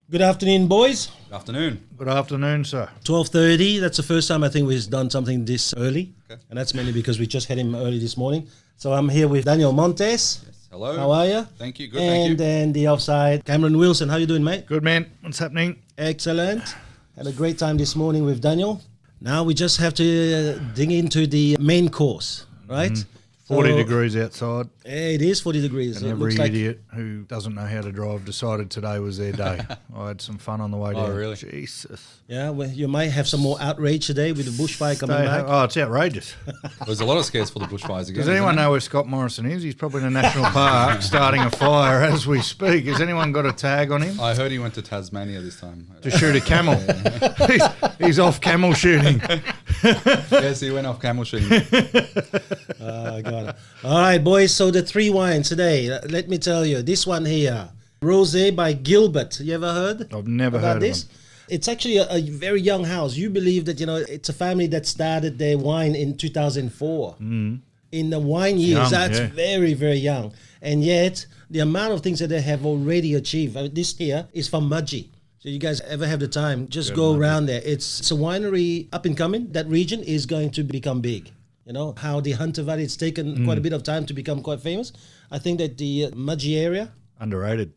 Good afternoon, boys. Good afternoon. Good afternoon, sir. 12:30. That's the first time I think we've done something this early. Okay. And that's mainly because we just had him early this morning. So I'm here with Daniel Montes. Yes. Hello. How are you? Thank you. Good, thank you. And then the offside, Cameron Wilson. How you doing, mate? Good, man. What's happening? Excellent. Had a great time this morning with Daniel. Now we just have to dig into the main course, right? 40 So- degrees outside, It is 40 degrees. and It every looks like idiot who doesn't know how to drive decided today was their day. I had some fun on the way down. really? Jesus. yeah, well, you might have some more outrage today with the bushfire coming back. Oh, it's outrageous. There's a lot of scares for the bushfires again. Does anyone know where Scott Morrison is? He's probably in a national park starting a fire as we speak. Has anyone got a tag on him? I heard he went to Tasmania this time. To shoot a camel. He's off camel shooting. Yes, he went off camel shooting. Got it. All right, boys. So the three wines today. Let me tell you, this one here, Rosé by Gilbert. You ever heard? I've never about heard of this? him. It's actually a very young house. You believe that it's a family that started their wine in 2004. In the wine years, Young, that's yeah. very, very young. And yet, the amount of things that they have already achieved. This here is from Mudgee. So you guys ever have the time, just go around there. It's a winery up and coming. That region is going to become big. You know, how the Hunter Valley, it's taken quite a bit of time to become quite famous. I think that the Mudgee area, Underrated.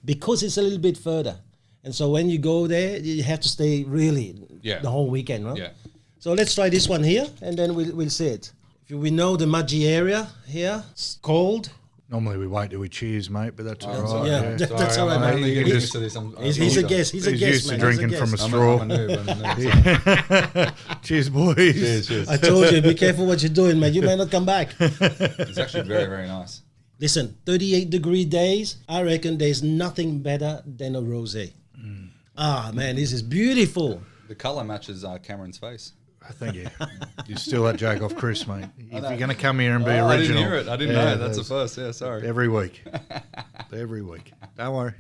because it's a little bit further. And so when you go there, you have to stay really the whole weekend, right? Yeah. So let's try this one here, and then we'll see it. If we know the Mudgee area here, it's cold. Normally we wait till we cheers, mate, but that's all right. sorry. Yeah, Sorry, that's all right, I'm man. only You getting can used to this. He's a guest. He's a He's guest, used to man. drinking He's a from a guest. straw. I'm a noob. Cheers, boys. Cheers, cheers. I told you, be careful what you're doing, man. You may not come back. It's actually very, very nice. Listen, 38-degree days, I reckon there's nothing better than a rosé. Ah, man, this is beautiful. The colour matches Cameron's face. Thank you. You steal that joke off Chris, mate. If know. you're going to come here and be Oh, original. I didn't hear it. I didn't Yeah, know. That's the first. Yeah, sorry. Every week. Every week. Don't worry.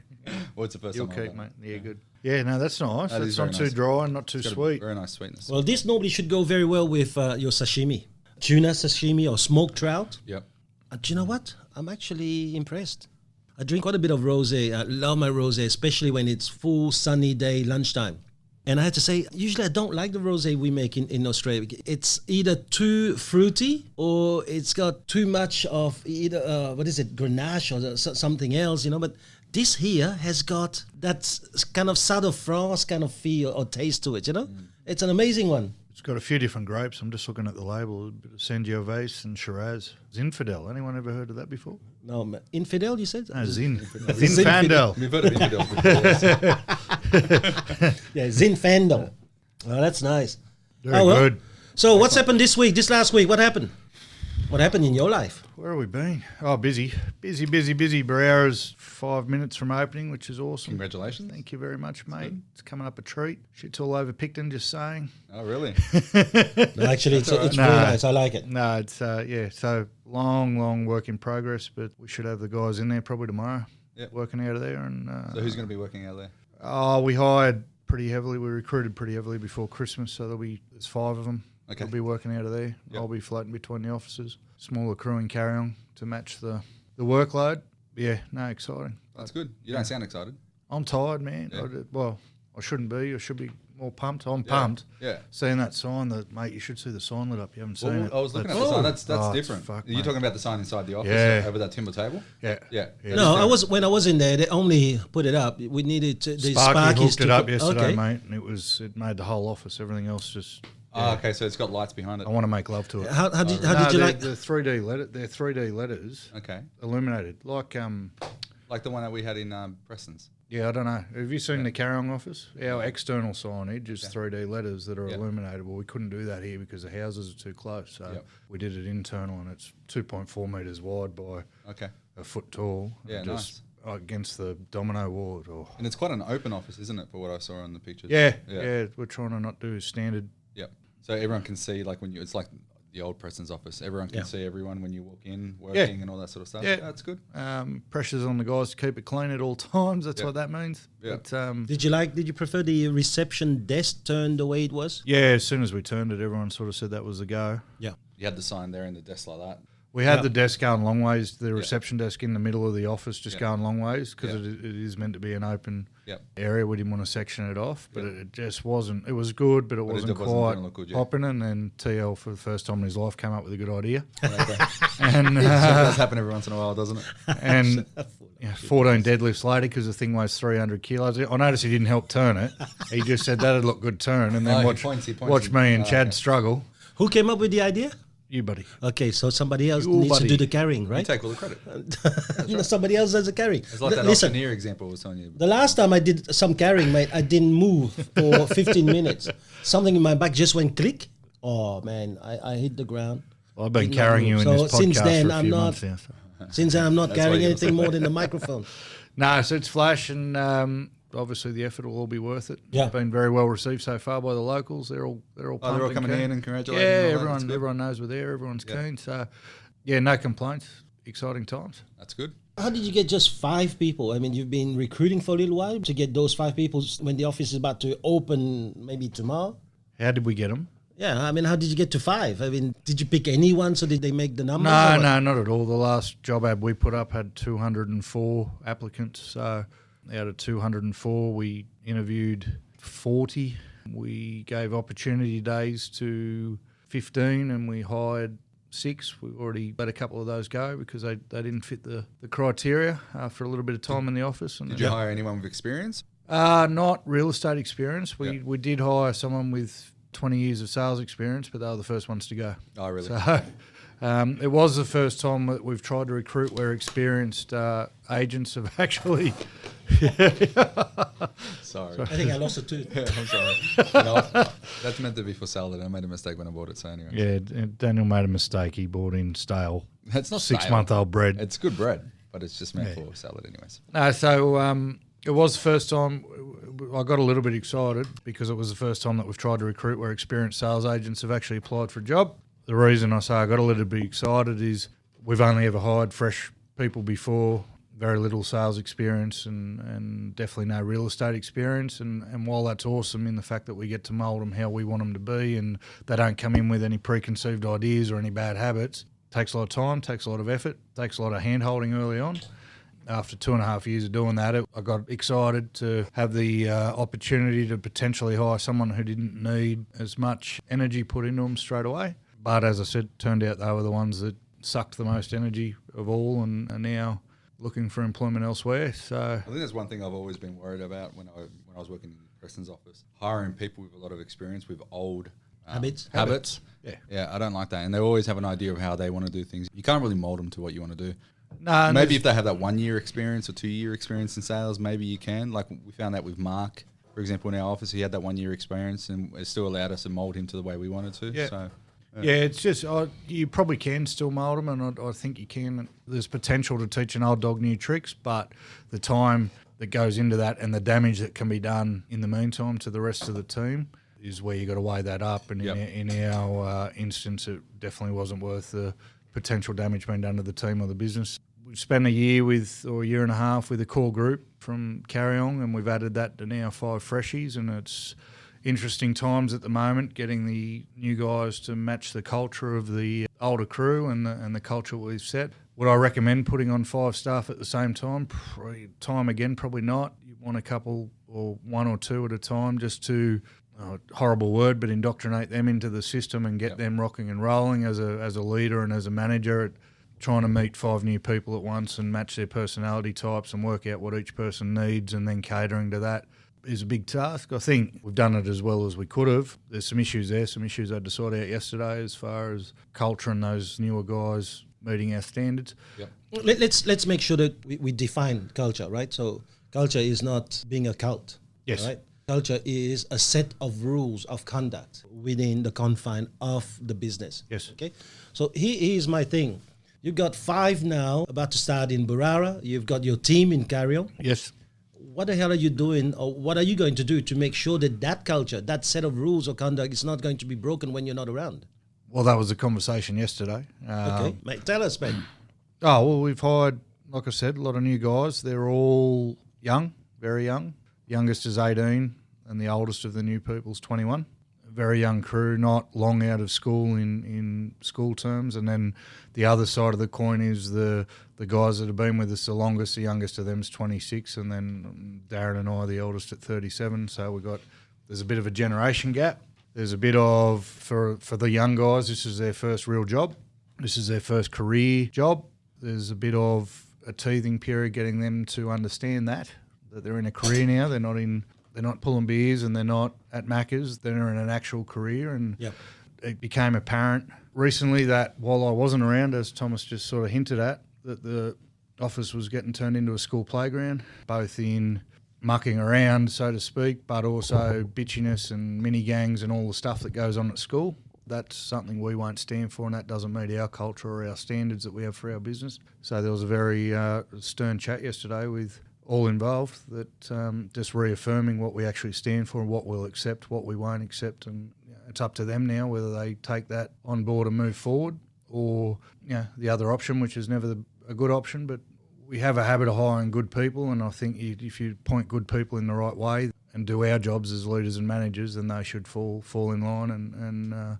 What's the 1st You'll time I've keep, done mate. Yeah, good. Yeah, no, that's nice. That That's is not very too nice. dry and not too It's got a sweet. very nice sweetness. Well, this normally should go very well with your sashimi. Tuna sashimi or smoked trout. Yep. Do you know what? I'm actually impressed. I drink quite a bit of rosé. I love my rosé, especially when it's full sunny day, lunchtime. And I have to say, usually I don't like the rosé we make in Australia. It's either too fruity or it's got too much of either, Grenache or something else, But this here has got that kind of South of France kind of feel or taste to it, It's an amazing one. It's got a few different grapes. I'm just looking at the label. A bit of Sangiovese and Shiraz. Zinfandel. Anyone ever heard of that before? No, Infidel, you said? No, Zinfandel. We've heard of infidels before. Yes. Yeah, Zinfandel. Oh, that's nice. Very good. So what's happened this week, this last week? What happened? What happened in your life? Where have we been? Oh, busy. Busy. Barreira's 5 minutes from opening, which is awesome. Congratulations. Thank you very much, mate. It's coming up a treat. Shit's all over Picton, just saying. Oh, really? No, actually, it's very nice. I like it. No, it's, so long work in progress, but we should have the guys in there probably tomorrow. Yep. Working out of there. And So who's going to be working out there? Oh, we hired pretty heavily. We recruited pretty heavily before Christmas, so there's 5 of them. Okay. They'll be working out of there. Yep. I'll be floating between the offices. Smaller crew and carry on to match the workload. Yeah, no, exciting. That's good. You don't sound excited. I'm tired, man. Yeah. I shouldn't be. I should be more pumped. I'm pumped. Yeah. Seeing that sign, mate, you should see the sign lit up. You haven't seen Well, it. I was looking at the sign. That's it's different. mate. You're talking about the sign inside the office over that timber table? Yeah. Yeah. No, when I was in there, they only put it up. We needed the Sparky Sparkies hooked it up yesterday, okay. mate, and it made the whole office. Everything else just. Oh, okay, so it's got lights behind it. I want to make love to it. How did you like? the 3D letter? They're 3D letters. Okay. Illuminated, like Like the one that we had in Preston's. Yeah, I don't know. Have you seen the carry-on office? Our external signage is 3D letters that are illuminated. Well, we couldn't do that here because the houses are too close. So we did it internal, and it's 2.4 metres wide by a foot tall. Yeah, just against the domino wall. Oh. And it's quite an open office, isn't it, for what I saw on the pictures? Yeah. We're trying to not do standard. Yep. So everyone can see, like it's like the old Preston's office. Everyone can see everyone when you walk in, working and all that sort of stuff. Yeah. That's good. Pressure's on the guys to keep it clean at all times. That's what that means. Yeah. But, Did you prefer the reception desk turned the way it was? yeah, as soon as we turned it, everyone sort of said that was a go. Yeah. You had the sign there in the desk like that. We had the desk going long ways, the reception desk in the middle of the office just going long ways because it is meant to be an open area. We didn't want to section it off, but it just wasn't. It was good, but it wasn't quite popping. And then TL, for the first time in his life, came up with a good idea. And it does happen every once in a while, doesn't it? And 14 deadlifts later because the thing weighs 300 kilos. I noticed he didn't help turn it. He just said that'd look good turn, and then watch me and Chad struggle. Who came up with the idea? You, buddy. Okay, so somebody else needs to do the carrying, right? You take all the credit. Somebody else does the carrying. It's like that auctioneer example I was telling you. The last time I did some carrying, mate, I didn't move for 15 minutes. Something in my back just went click. Oh, man, I hit the ground. Well, I've been carrying you in this podcast since then, for a few months now. Since then, I'm not carrying anything more than the microphone. No, so it's flash, and obviously the effort will all be worth it. Yeah. It's been very well received so far by the locals. They're all coming in and congratulating. Yeah, everyone knows we're there. Everyone's keen. So, yeah, no complaints. Exciting times. That's good. How did you get just 5 people? I mean, you've been recruiting for a little while to get those 5 people when the office is about to open maybe tomorrow. How did we get them? Yeah, I mean, how did you get to 5? I mean, did you pick anyone? So did they make the numbers? No, not at all. The last job ad we put up had 204 applicants. So out of 204, we interviewed 40. We gave opportunity days to 15, and we hired 6. We've already let a couple of those go because they didn't fit the criteria after a little bit of time in the office. And did you hire anyone with experience? Not real estate experience. We did hire someone with 20 years of sales experience, but they were the first ones to go. Oh, really? So it was the first time that we've tried to recruit where experienced agents have actually... Sorry. I think I lost a tooth. Yeah, I'm sorry. That's meant to be for salad. I made a mistake when I bought it, so anyway. Yeah, Daniel made a mistake. He bought in stale, that's not 6-month-old bread. It's good bread, but it's just meant for salad anyways. It was the first time I got a little bit excited because it was the first time that we've tried to recruit where experienced sales agents have actually applied for a job. The reason I say I got a little bit excited is we've only ever hired fresh people before, very little sales experience and definitely no real estate experience. And while that's awesome in the fact that we get to mould them how we want them to be and they don't come in with any preconceived ideas or any bad habits, takes a lot of time, takes a lot of effort, takes a lot of hand-holding early on. After 2.5 years of doing that, I got excited to have the opportunity to potentially hire someone who didn't need as much energy put into them straight away. But as I said, turned out they were the ones that sucked the most energy of all and are now looking for employment elsewhere. So I think that's one thing I've always been worried about when I was working in Preston's office. Hiring people with a lot of experience with old habits. Yeah, I don't like that. And they always have an idea of how they want to do things. You can't really mold them to what you want to do. No, maybe if they have that 1 year experience or 2 year experience in sales, maybe you can. Like we found that with Mark, for example, in our office, he had that 1 year experience and it still allowed us to mold him to the way we wanted to. Yeah. So, it's just you probably can still mould them, and I think you can. There's potential to teach an old dog new tricks, but the time that goes into that and the damage that can be done in the meantime to the rest of the team is where you got to weigh that up. And in our instance, it definitely wasn't worth the potential damage being done to the team or the business. We've spent a year or a year and a half with a core group from Hoang, and we've added that to now 5 freshies, and it's interesting times at the moment getting the new guys to match the culture of the older crew and the culture we've set. Would I recommend putting on 5 staff at the same time? Probably not. You want a couple or 1 or 2 at a time just to, horrible word, but indoctrinate them into the system and get them rocking and rolling as a leader and as a manager. Trying to meet 5 new people at once and match their personality types and work out what each person needs and then catering to that is a big task. I think we've done it as well as we could have. There's some issues there, some issues I had to sort out yesterday as far as culture and those newer guys meeting our standards. Yep. Let's make sure that we define culture, right? So culture is not being a cult. Yes. Right? Culture is a set of rules of conduct within the confine of the business. Yes. Okay. So here's my thing. You've got 5 now about to start in Barara. You've got your team in Carrion. Yes. What the hell are you doing, or what are you going to do to make sure that culture, that set of rules or conduct is not going to be broken when you're not around? Well, that was a conversation yesterday. Okay, mate, tell us, mate. Oh, well, we've hired, like I said, a lot of new guys. They're all young, very young. Youngest is 18 and the oldest of the new people's 21. very young crew, not long out of school in school terms. And then the other side of the coin is the guys that have been with us the longest. The youngest of them is 26, and then Darren and I are the eldest at 37. So there's a bit of a generation gap. There's a bit of, for the young guys, this is their first real job. This is their first career job. There's a bit of a teething period getting them to understand that they're in a career now. They're not pulling beers and they're not at Macca's. They're in an actual career. And it became apparent recently that while I wasn't around, as Thomas just sort of hinted at, that the office was getting turned into a school playground, both in mucking around, so to speak, but also bitchiness and mini gangs and all the stuff that goes on at school. That's something we won't stand for, and that doesn't meet our culture or our standards that we have for our business. So there was a very stern chat yesterday with all involved that just reaffirming what we actually stand for and what we'll accept, what we won't accept, and it's up to them now whether they take that on board and move forward, or the other option, which is never a good option. But we have a habit of hiring good people, and I think if you point good people in the right way and do our jobs as leaders and managers, then they should fall in line and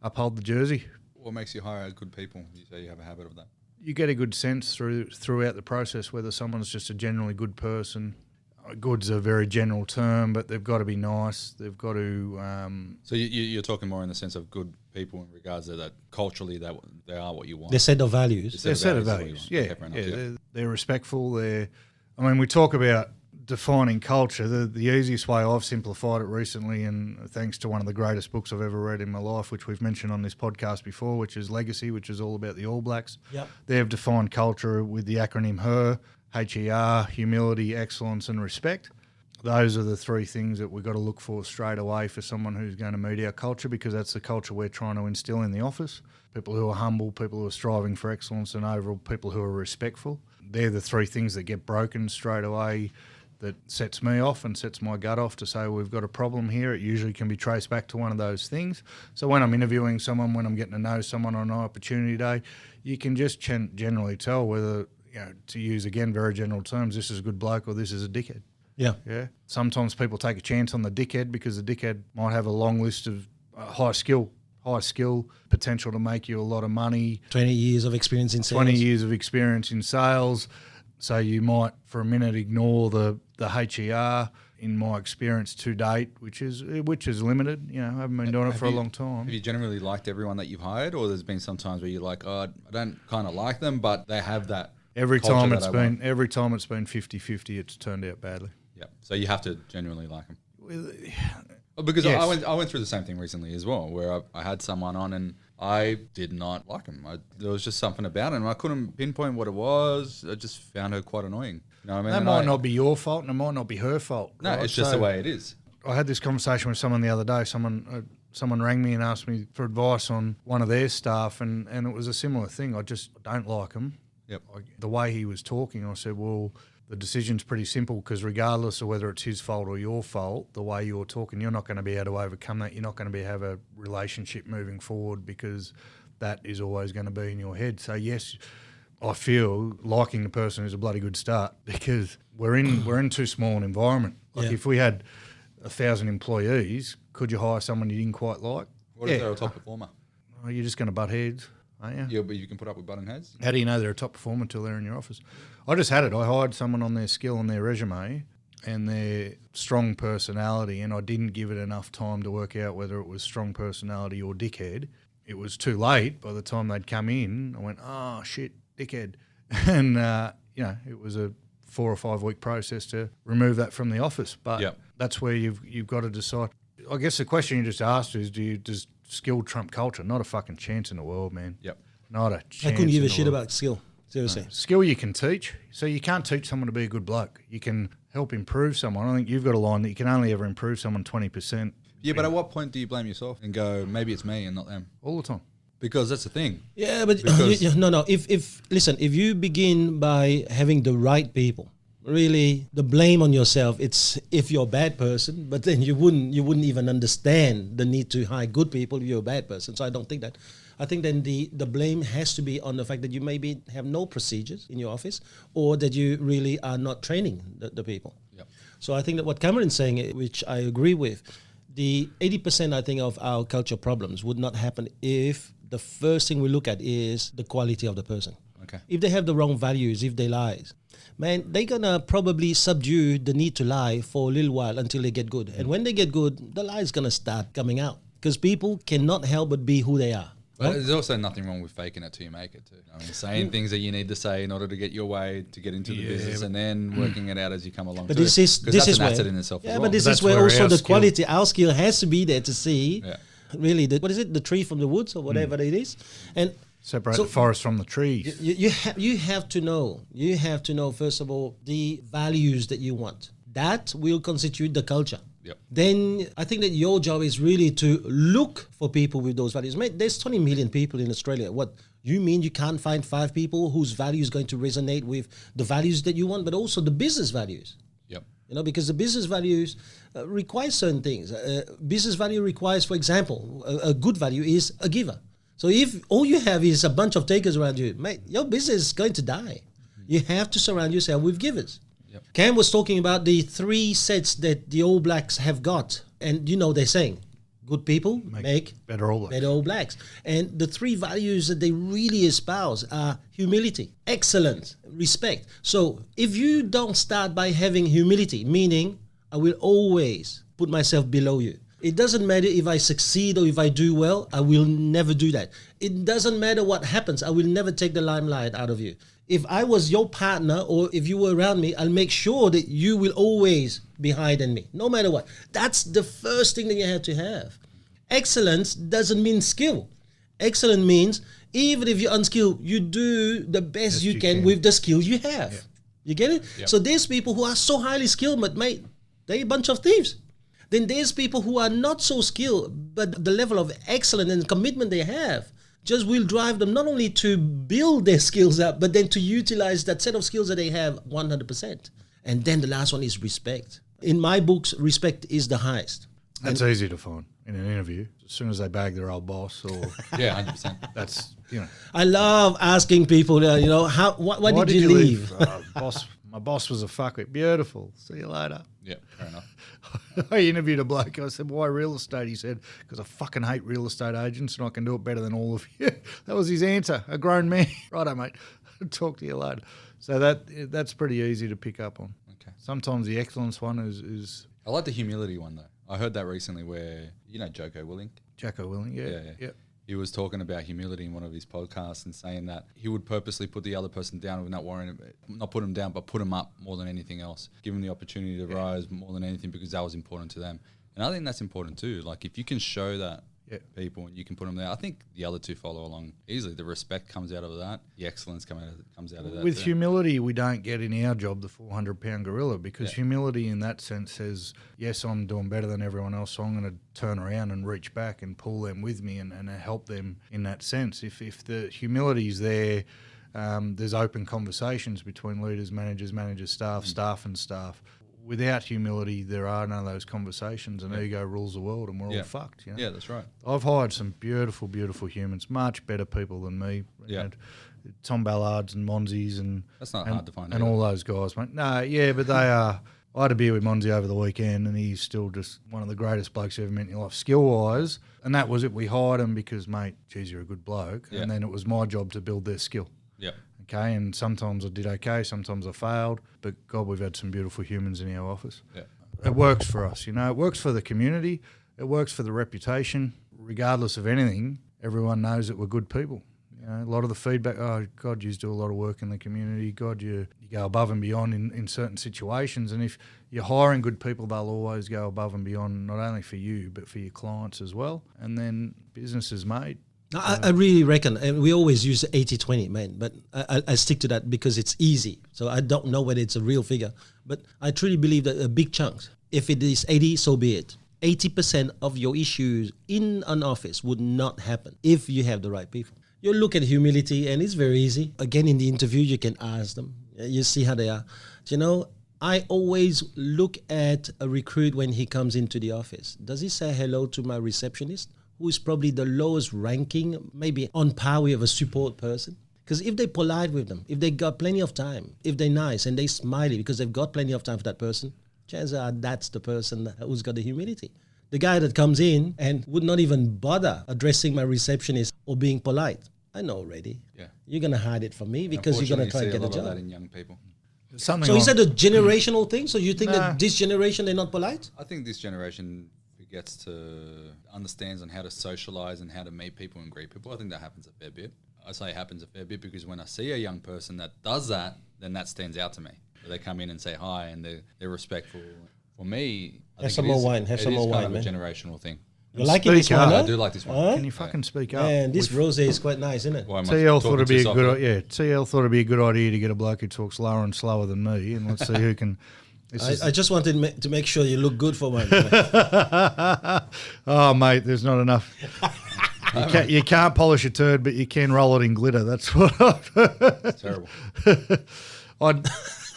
uphold the jersey. What makes you hire good people? You say you have a habit of that. You get a good sense throughout the process whether someone's just a generally good person. Good's a very general term, but they've got to be nice. They've got to... So you're talking more in the sense of good people in regards to that culturally they are what you want. Their set of values. Their set of values, yeah. They're respectful. We talk about defining culture. The easiest way I've simplified it recently, and thanks to one of the greatest books I've ever read in my life, which we've mentioned on this podcast before, which is Legacy, which is all about the All Blacks. Yep. They've defined culture with the acronym HER, H-E-R, humility, excellence and respect. Those are the three things that we've got to look for straight away for someone who's going to meet our culture, because that's the culture we're trying to instill in the office. People who are humble, people who are striving for excellence, and overall people who are respectful. They're the three things that get broken straight away. That sets me off and sets my gut off to say we've got a problem here. It usually can be traced back to one of those things. So when I'm interviewing someone, when I'm getting to know someone on an opportunity day, you can just generally tell whether, to use, again, very general terms, this is a good bloke or this is a dickhead. Yeah. Sometimes people take a chance on the dickhead because the dickhead might have a long list of high skill potential to make you a lot of money. 20 years of experience in sales. 20 years of experience in sales. So you might, for a minute, ignore the HER. In my experience to date, which is limited. I haven't been doing it for a long time. Have you generally liked everyone that you've hired, or there's been some times where you're like, I don't kind of like them, but they have that. Every time it's been 50-50, it's turned out badly. Yeah. So you have to genuinely like them. Because yes. I went through the same thing recently as well, where I had someone on and I did not like him. There was just something about him. I couldn't pinpoint what it was. I just found her quite annoying. You know what I mean? That might not be your fault, and it might not be her fault. No, right? It's just the way it is. I had this conversation with someone the other day. Someone rang me and asked me for advice on one of their staff, and it was a similar thing. I just don't like him. Yep. The way he was talking, I said, well, the decision's pretty simple, because regardless of whether it's his fault or your fault, the way you're talking, you're not going to be able to overcome that. You're not going to have a relationship moving forward, because that is always going to be in your head. So yes, I feel liking the person is a bloody good start, because we're in too small an environment. Like if we had 1,000 employees, could you hire someone you didn't quite like? What if they're a top performer? Oh, you're just going to butt heads, aren't you? Yeah, but you can put up with button heads. How do you know they're a top performer until they're in your office? I just had it. I hired someone on their skill and their resume and their strong personality, and I didn't give it enough time to work out whether it was strong personality or dickhead. It was too late. By the time they'd come in, I went, oh, shit, dickhead. And, it was a 4 or 5 week process to remove that from the office. But that's where you've got to decide. I guess the question you just asked is, does skill trump culture? Not a fucking chance in the world, man. Yep. Not a chance. I couldn't give a shit about skill. Seriously. No. Skill you can teach. So you can't teach someone to be a good bloke. You can help improve someone. I think you've got a line that you can only ever improve someone 20%. Yeah, but at what point do you blame yourself and go, maybe it's me and not them? All the time. Because that's the thing. Yeah, but no. If you begin by having the right people, really the blame on yourself, it's if you're a bad person, but then you wouldn't even understand the need to hire good people if you're a bad person. So I don't think that. I think then the blame has to be on the fact that you maybe have no procedures in your office, or that you really are not training the people. Yep. So I think that what Cameron's saying, which I agree with, The 80%, I think, of our culture problems would not happen if the first thing we look at is the quality of the person. Okay. If they have the wrong values, if they lie, man, they're going to probably subdue the need to lie for a little while until they get good. And when they get good, the lie is going to start coming out because people cannot help but be who they are. But there's also nothing wrong with faking it till you make it too. I mean, saying things that you need to say in order to get your way, to get into the business, and then working it out as you come along. But this is an where, asset in itself as well. But this is where also the quality, our skill has to be there to see, really, what is it, the tree from the woods or whatever it is. And separate the forest from the trees. You have to know, first of all, the values that you want. That will constitute the culture. Yep. Then I think that your job is really to look for people with those values. Mate, there's 20 million people in Australia. What, you mean you can't find 5 people whose value is going to resonate with the values that you want, but also the business values? Yep. You know, because the business values require certain things. Business value requires, for example, a good value is a giver. So if all you have is a bunch of takers around you, mate, your business is going to die. You have to surround yourself with givers. Cam was talking about the 3 sets that the All Blacks have got. And, you know, they're saying, good people make better All Blacks. Better All Blacks. And the 3 values that they really espouse are humility, excellence, respect. So if you don't start by having humility, meaning I will always put myself below you. It doesn't matter if I succeed or if I do well, I will never do that. It doesn't matter what happens, I will never take the limelight out of you. If I was your partner or if you were around me, I'll make sure that you will always be higher than me, no matter what. That's the first thing that you have to have. Excellence doesn't mean skill. Excellent means even if you're unskilled, you do the best you can with the skill you have. Yeah. You get it? Yep. So there's people who are so highly skilled, but mate, they're a bunch of thieves. Then there's people who are not so skilled, but the level of excellence and commitment they have just will drive them not only to build their skills up, but then to utilize that set of skills that they have 100%. And then the last one is respect. In my books, respect is the highest. That's easy to find in an interview. As soon as they bag their old boss or... Yeah, 100%. That's, you know... I love asking people, you know, why did you leave? My boss was a fuckwit. Beautiful. See you later. Yeah, fair enough. I interviewed a bloke. I said, why real estate? He said, because I fucking hate real estate agents and I can do it better than all of you. That was his answer. A grown man. Righto, mate. Talk to you later. So that's pretty easy to pick up on. Okay. Sometimes the excellence one is... I like the humility one, though. I heard that recently where, you know, Jocko Willink? Jocko Willink, yeah. He was talking about humility in one of his podcasts and saying that he would purposely put the other person down with not put them down, but put them up more than anything else. Give them the opportunity to rise more than anything because that was important to them. And I think that's important too. Like if you can show that people and you can put them there, I think the other 2 follow along easily. The respect comes out of that. The excellence comes out of that. With humility, we don't get in our job the 400-pound gorilla because humility in that sense says, yes, I'm doing better than everyone else, so I'm going to turn around and reach back and pull them with me and help them in that sense. If the humility is there, there's open conversations between leaders, managers, staff and staff. Without humility, there are none of those conversations, and ego rules the world, and we're all fucked. You know? Yeah, that's right. I've hired some beautiful, beautiful humans, much better people than me. Yeah. You know, Tom Ballards and Monzies and that's not hard to find. And all those guys, mate. No, yeah, but they are. I had a beer with Mudgee over the weekend, and he's still just one of the greatest blokes you ever met in your life, skill-wise. And that was it. We hired him because, mate, geez, you're a good bloke. Yeah. And then it was my job to build their skill. Yeah. Okay, and sometimes I did okay, sometimes I failed, but God, we've had some beautiful humans in our office. Yeah. It works for us, you know. It works for the community. It works for the reputation. Regardless of anything, everyone knows that we're good people. You know, a lot of the feedback, oh, God, you do a lot of work in the community. God, you go above and beyond in certain situations. And if you're hiring good people, they'll always go above and beyond, not only for you, but for your clients as well. And then business is made. I really reckon, and we always use 80-20, man, but I stick to that because it's easy. So I don't know whether it's a real figure, but I truly believe that a big chunk, if it is 80, so be it. 80% of your issues in an office would not happen if you have the right people. You look at humility, and it's very easy. Again, in the interview, you can ask them. You see how they are. You know, I always look at a recruit when he comes into the office. Does he say hello to my receptionist, who is probably the lowest ranking, maybe on par with a support person? Because if they're polite with them, if they got plenty of time, if they're nice and they smiley because they've got plenty of time for that person, chances are that's the person who's got the humility. the guy that comes in and would not even bother addressing my receptionist or being polite. I know already. Yeah. You're going to hide it from me because you're going to try and get a lot of job. that in young people. So is that a generational thing? So you think that this generation, they're not polite? I think this generation gets to understands on how to socialize and how to meet people and greet people. I think that happens a fair bit. I say it happens a fair bit because when I see a young person that does that, then that stands out to me. They come in and say hi and they're respectful. For me, have some more wine, man. It is kind of a generational thing. You liking this one, huh? I do like this one. Can you fucking speak up? Man, this rosé is quite nice, isn't it? TL thought it'd be a good TL thought it'd be a good idea to get a bloke who talks lower and slower than me, and let's see who can. I just wanted to make sure you look good for one. Oh, mate, there's not enough. You can't polish a turd, but you can roll it in glitter. That's what I've heard. It's terrible.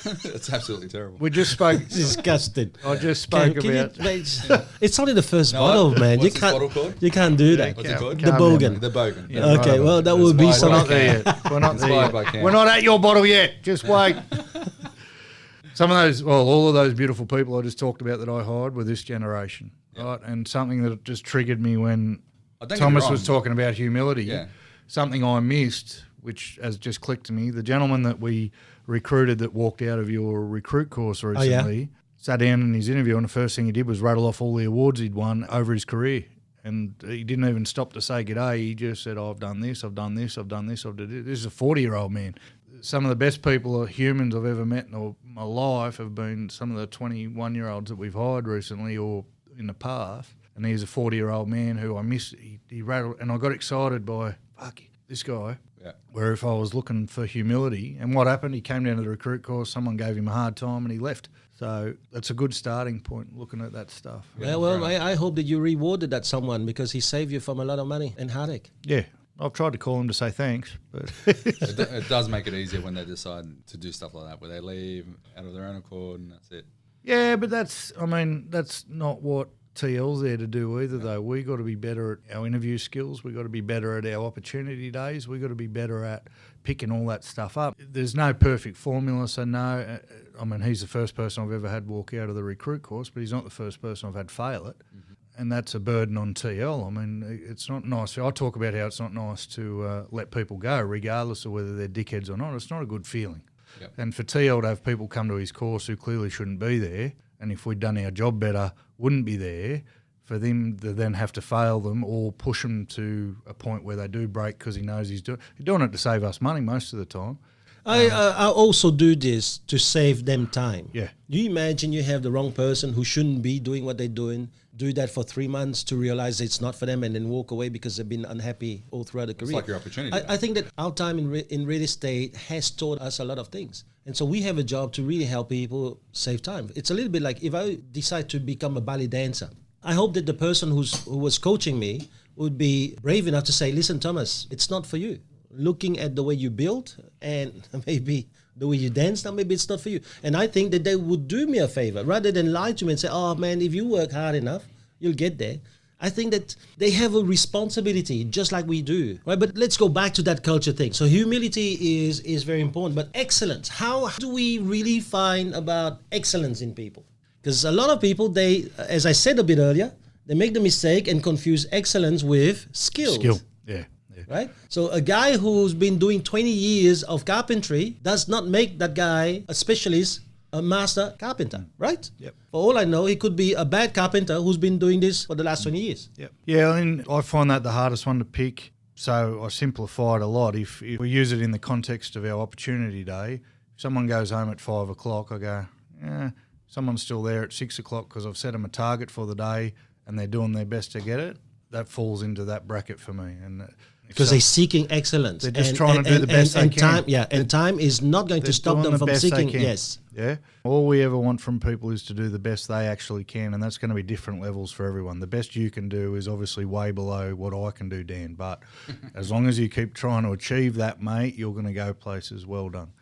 It's absolutely terrible. We just spoke. Disgusting. I just spoke about. It's only the first bottle, man. What's this bottle called? You can't do that. What's it called? The Bogan. The Bogan. Yeah, okay, well, that would be something. We're not there yet. We're not there yet. We're not at your bottle yet. Just wait. Some of those, all of those beautiful people I just talked about that I hired were this generation, right? And something that just triggered me when Thomas was talking about humility, something I missed, which has just clicked to me. The gentleman that we recruited that walked out of your recruit course recently sat down in his interview, and the first thing he did was rattle off all the awards he'd won over his career. And he didn't even stop to say g'day. He just said, I've done this, I've done this, I've done this, I've done this. This is a 40-year-old man. Some of the best people or humans I've ever met in my life have been some of the 21-year-olds that we've hired recently or in the past. And he's a 40-year-old man who I miss. He rattled, and I got excited by, this guy. Yeah. Where if I was looking for humility, and what happened, he came down to the recruit course, someone gave him a hard time and he left. So that's a good starting point, looking at that stuff. Yeah, well, I hope that you rewarded that someone because he saved you from a lot of money and heartache. Yeah. I've tried to call him to say thanks, but it does make it easier when they decide to do stuff like that, where they leave out of their own accord and that's it. Yeah, but that's not what TL's there to do either, though. We got to be better at our interview skills. We got to be better at our opportunity days. We got to be better at picking all that stuff up. There's no perfect formula, so no. He's the first person I've ever had walk out of the recruit course, but he's not the first person I've had fail it. Mm-hmm. And that's a burden on TL. It's not nice. I talk about how it's not nice to let people go, regardless of whether they're dickheads or not. It's not a good feeling. Yep. And for TL to have people come to his course who clearly shouldn't be there, and if we'd done our job better, wouldn't be there, for them to then have to fail them or push them to a point where they do break because he knows he's doing it to save us money most of the time. I also do this to save them time. Yeah. You imagine you have the wrong person who shouldn't be doing what they're doing, do that for 3 months to realize it's not for them and then walk away because they've been unhappy all throughout the career. It's like your opportunity. I think that our time in real estate has taught us a lot of things. And so we have a job to really help people save time. It's a little bit like if I decide to become a ballet dancer, I hope that the person who was coaching me would be brave enough to say, listen, Thomas, it's not for you. Looking at the way you build and maybe the way you dance, now maybe it's not for you. And I think that they would do me a favor rather than lie to me and say, oh man, if you work hard enough, you'll get there. I think that they have a responsibility just like we do, right? But let's go back to that culture thing. So humility is very important, but excellence, how do we really find about excellence in people? Because a lot of people, they, as I said a bit earlier, they make the mistake and confuse excellence with skills. Skill, yeah. Right? So a guy who's been doing 20 years of carpentry does not make that guy a specialist, a master carpenter, right? Yep. For all I know, he could be a bad carpenter who's been doing this for the last 20 years. Yep. Yeah, I find that the hardest one to pick. So I simplify it a lot. If we use it in the context of our opportunity day, if someone goes home at 5 o'clock, I go, someone's still there at 6 o'clock because I've set them a target for the day and they're doing their best to get it. That falls into that bracket for me. And because they're seeking excellence. They're just trying to do the best they can. And time is not going to stop them from seeking. Yes. Yeah. All we ever want from people is to do the best they actually can, and that's going to be different levels for everyone. The best you can do is obviously way below what I can do, Dan. But as long as you keep trying to achieve that, mate, you're going to go places. Well done.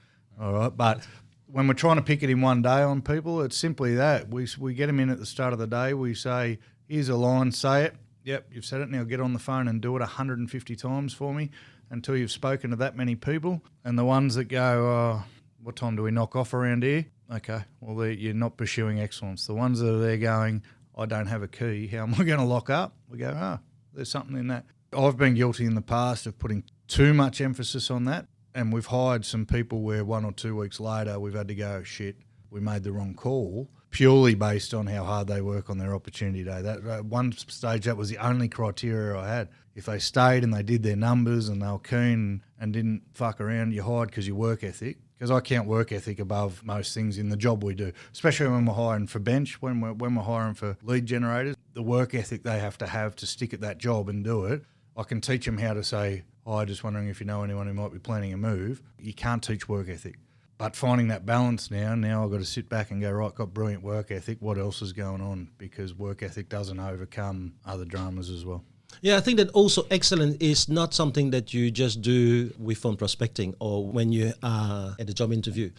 All right. But when we're trying to pick it in one day on people, it's simply that. We get them in at the start of the day. We say, here's a line, say it. Yep, you've said it. Now get on the phone and do it 150 times for me until you've spoken to that many people. And the ones that go, what time do we knock off around here? Okay, well, you're not pursuing excellence. The ones that are there going, I don't have a key. How am I going to lock up? We go, there's something in that. I've been guilty in the past of putting too much emphasis on that, and we've hired some people where 1 or 2 weeks later we've had to go, shit, we made the wrong call, purely based on how hard they work on their opportunity day. That at one stage, that was the only criteria I had. If they stayed and they did their numbers and they were keen and didn't fuck around, you hired because your work ethic. Because I count work ethic above most things in the job we do, especially when we're hiring for bench, when we're hiring for lead generators. The work ethic they have to stick at that job and do it. I can teach them how to say, just wondering if you know anyone who might be planning a move. You can't teach work ethic. But finding that balance now I've got to sit back and go, right, got brilliant work ethic. What else is going on? Because work ethic doesn't overcome other dramas as well. Yeah, I think that also excellence is not something that you just do with phone prospecting or when you are at a job interview.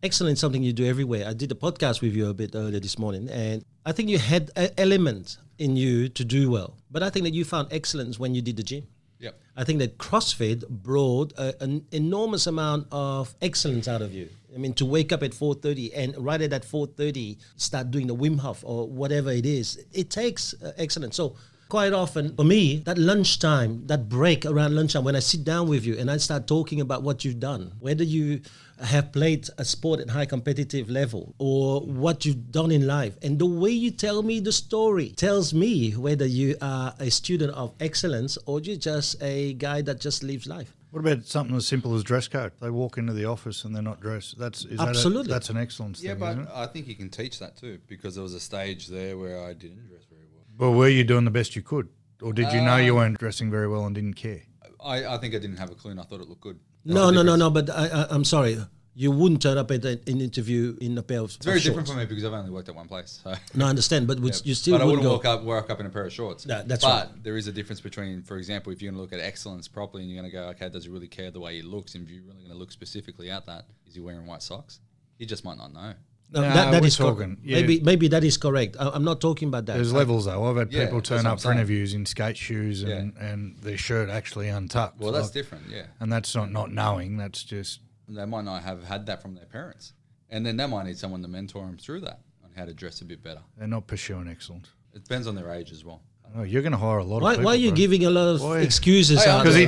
Excellence is something you do everywhere. I did a podcast with you a bit earlier this morning, and I think you had an element in you to do well. But I think that you found excellence when you did the gym. Yep. I think that CrossFit brought an enormous amount of excellence out of you. I mean, to wake up at 4:30 and right at that 4:30 start doing the Wim Hof or whatever it is, it takes excellence. So quite often, for me, that lunchtime, that break around lunchtime, when I sit down with you and I start talking about what you've done, whether you have played a sport at high competitive level or what you've done in life, and the way you tell me the story tells me whether you are a student of excellence or you're just a guy that just lives life. What about something as simple as dress code? They walk into the office and they're not dressed. Absolutely. That's an excellence thing, Yeah, but isn't it? I think you can teach that too, because there was a stage there where I didn't dress very well. Well, were you doing the best you could? Or did you know you weren't dressing very well and didn't care? I think I didn't have a clue and I thought it looked good. No, but I'm sorry. You wouldn't turn up at an interview in a pair of shorts. It's very different for me because I've only worked at one place. So. No, I understand, but you still But I wouldn't wouldn't walk up in a pair of shorts. That's but right. there is a difference between, for example, if you're going to look at excellence properly and you're going to go, okay, does he really care the way he looks? And if you're really going to look specifically at that, is he wearing white socks? He just might not know. No, that is talking. Yeah. Maybe that is correct. I'm not talking about that. There's levels though. I've had people turn up for saying. interviews in skate shoes and their shirt actually untucked. Well, that's different, yeah. And that's not knowing. That's just... They might not have had that from their parents. And then they might need someone to mentor them through that on how to dress a bit better. They're not pursuing excellence. It depends on their age as well. Oh, you're going to hire a lot of people. Why are you giving a lot of excuses? Because he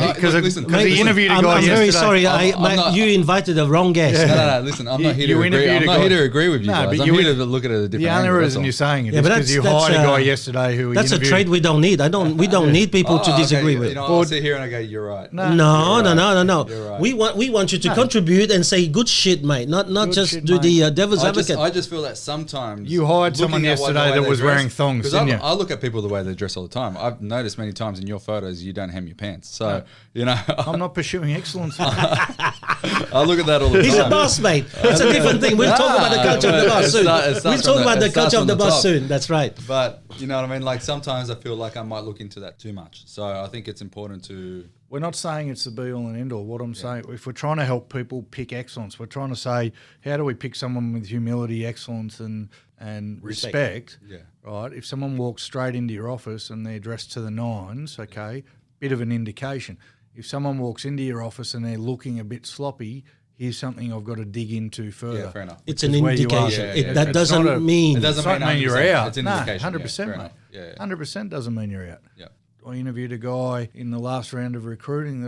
interviewed a guy I'm yesterday. very sorry. You invited the wrong guest. No. Listen, I'm not here to agree. I'm not here to agree with you guys. I'm here to look at it a different angle. The only reason you're saying it is because you hired a guy yesterday who that's a trait we don't need. We don't need people to disagree with. I'll sit here and I go, you're right. No. Right. We want you to contribute and say good shit, mate. Not just do the devil's advocate. I just feel that sometimes you hired someone yesterday that was wearing thongs, didn't you? I look at people the way they dress all the time. I've noticed many times in your photos you don't hem your pants. So, I'm not pursuing excellence. I look at that all the time. He's a boss, mate. That's a different thing. We'll talk about the culture of the boss soon. We'll talk about the culture of the boss soon. That's right. But, you know what I mean? Like, sometimes I feel like I might look into that too much. So, I think it's important to... We're not saying it's the be-all and end-all. What I'm saying, if we're trying to help people pick excellence, we're trying to say, how do we pick someone with humility, excellence, and respect? Yeah. Right? If someone walks straight into your office and they're dressed to the nines, okay, bit of an indication. If someone walks into your office and they're looking a bit sloppy, here's something I've got to dig into further. Yeah, fair enough. It's an indication. That doesn't mean... It doesn't mean you're out. It's an indication. 100%, mate. Yeah. 100% doesn't mean you're out. Yeah. I interviewed a guy in the last round of recruiting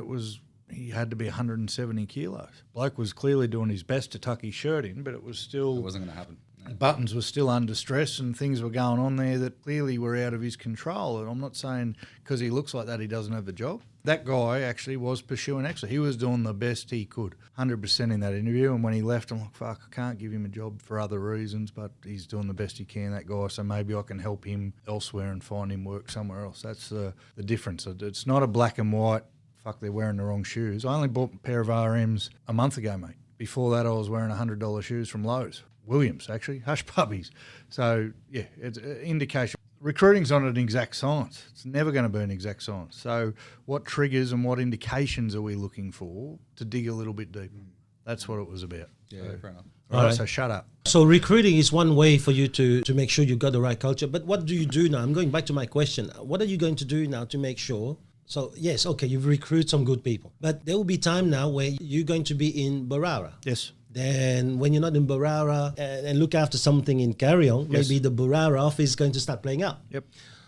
he had to be 170 kilos. Bloke was clearly doing his best to tuck his shirt in, but it wasn't going to happen. No. Buttons were still under stress and things were going on there that clearly were out of his control. And I'm not saying because he looks like that he doesn't have the job. That guy actually was pursuing excellence. He was doing the best he could, 100% in that interview. And when he left, I'm like, fuck, I can't give him a job for other reasons, but he's doing the best he can, that guy. So maybe I can help him elsewhere and find him work somewhere else. That's the difference. It's not a black and white, fuck, they're wearing the wrong shoes. I only bought a pair of RMs a month ago, mate. Before that, I was wearing $100 shoes from Lowe's. Williams, actually, Hush Puppies. So, yeah, it's an indication. Recruiting's not an exact science. It's never going to be an exact science. So what triggers and what indications are we looking for to dig a little bit deeper? That's what it was about. Yeah, fair enough. All right, so shut up. So recruiting is one way for you to make sure you've got the right culture. But what do you do now? I'm going back to my question. What are you going to do now to make sure? So, yes, okay, you've recruited some good people. But there will be time now where you're going to be in Barara. Yes. Then when you're not in Barara and look after something in Carryong, maybe the Barara office is going to start playing up. Yep.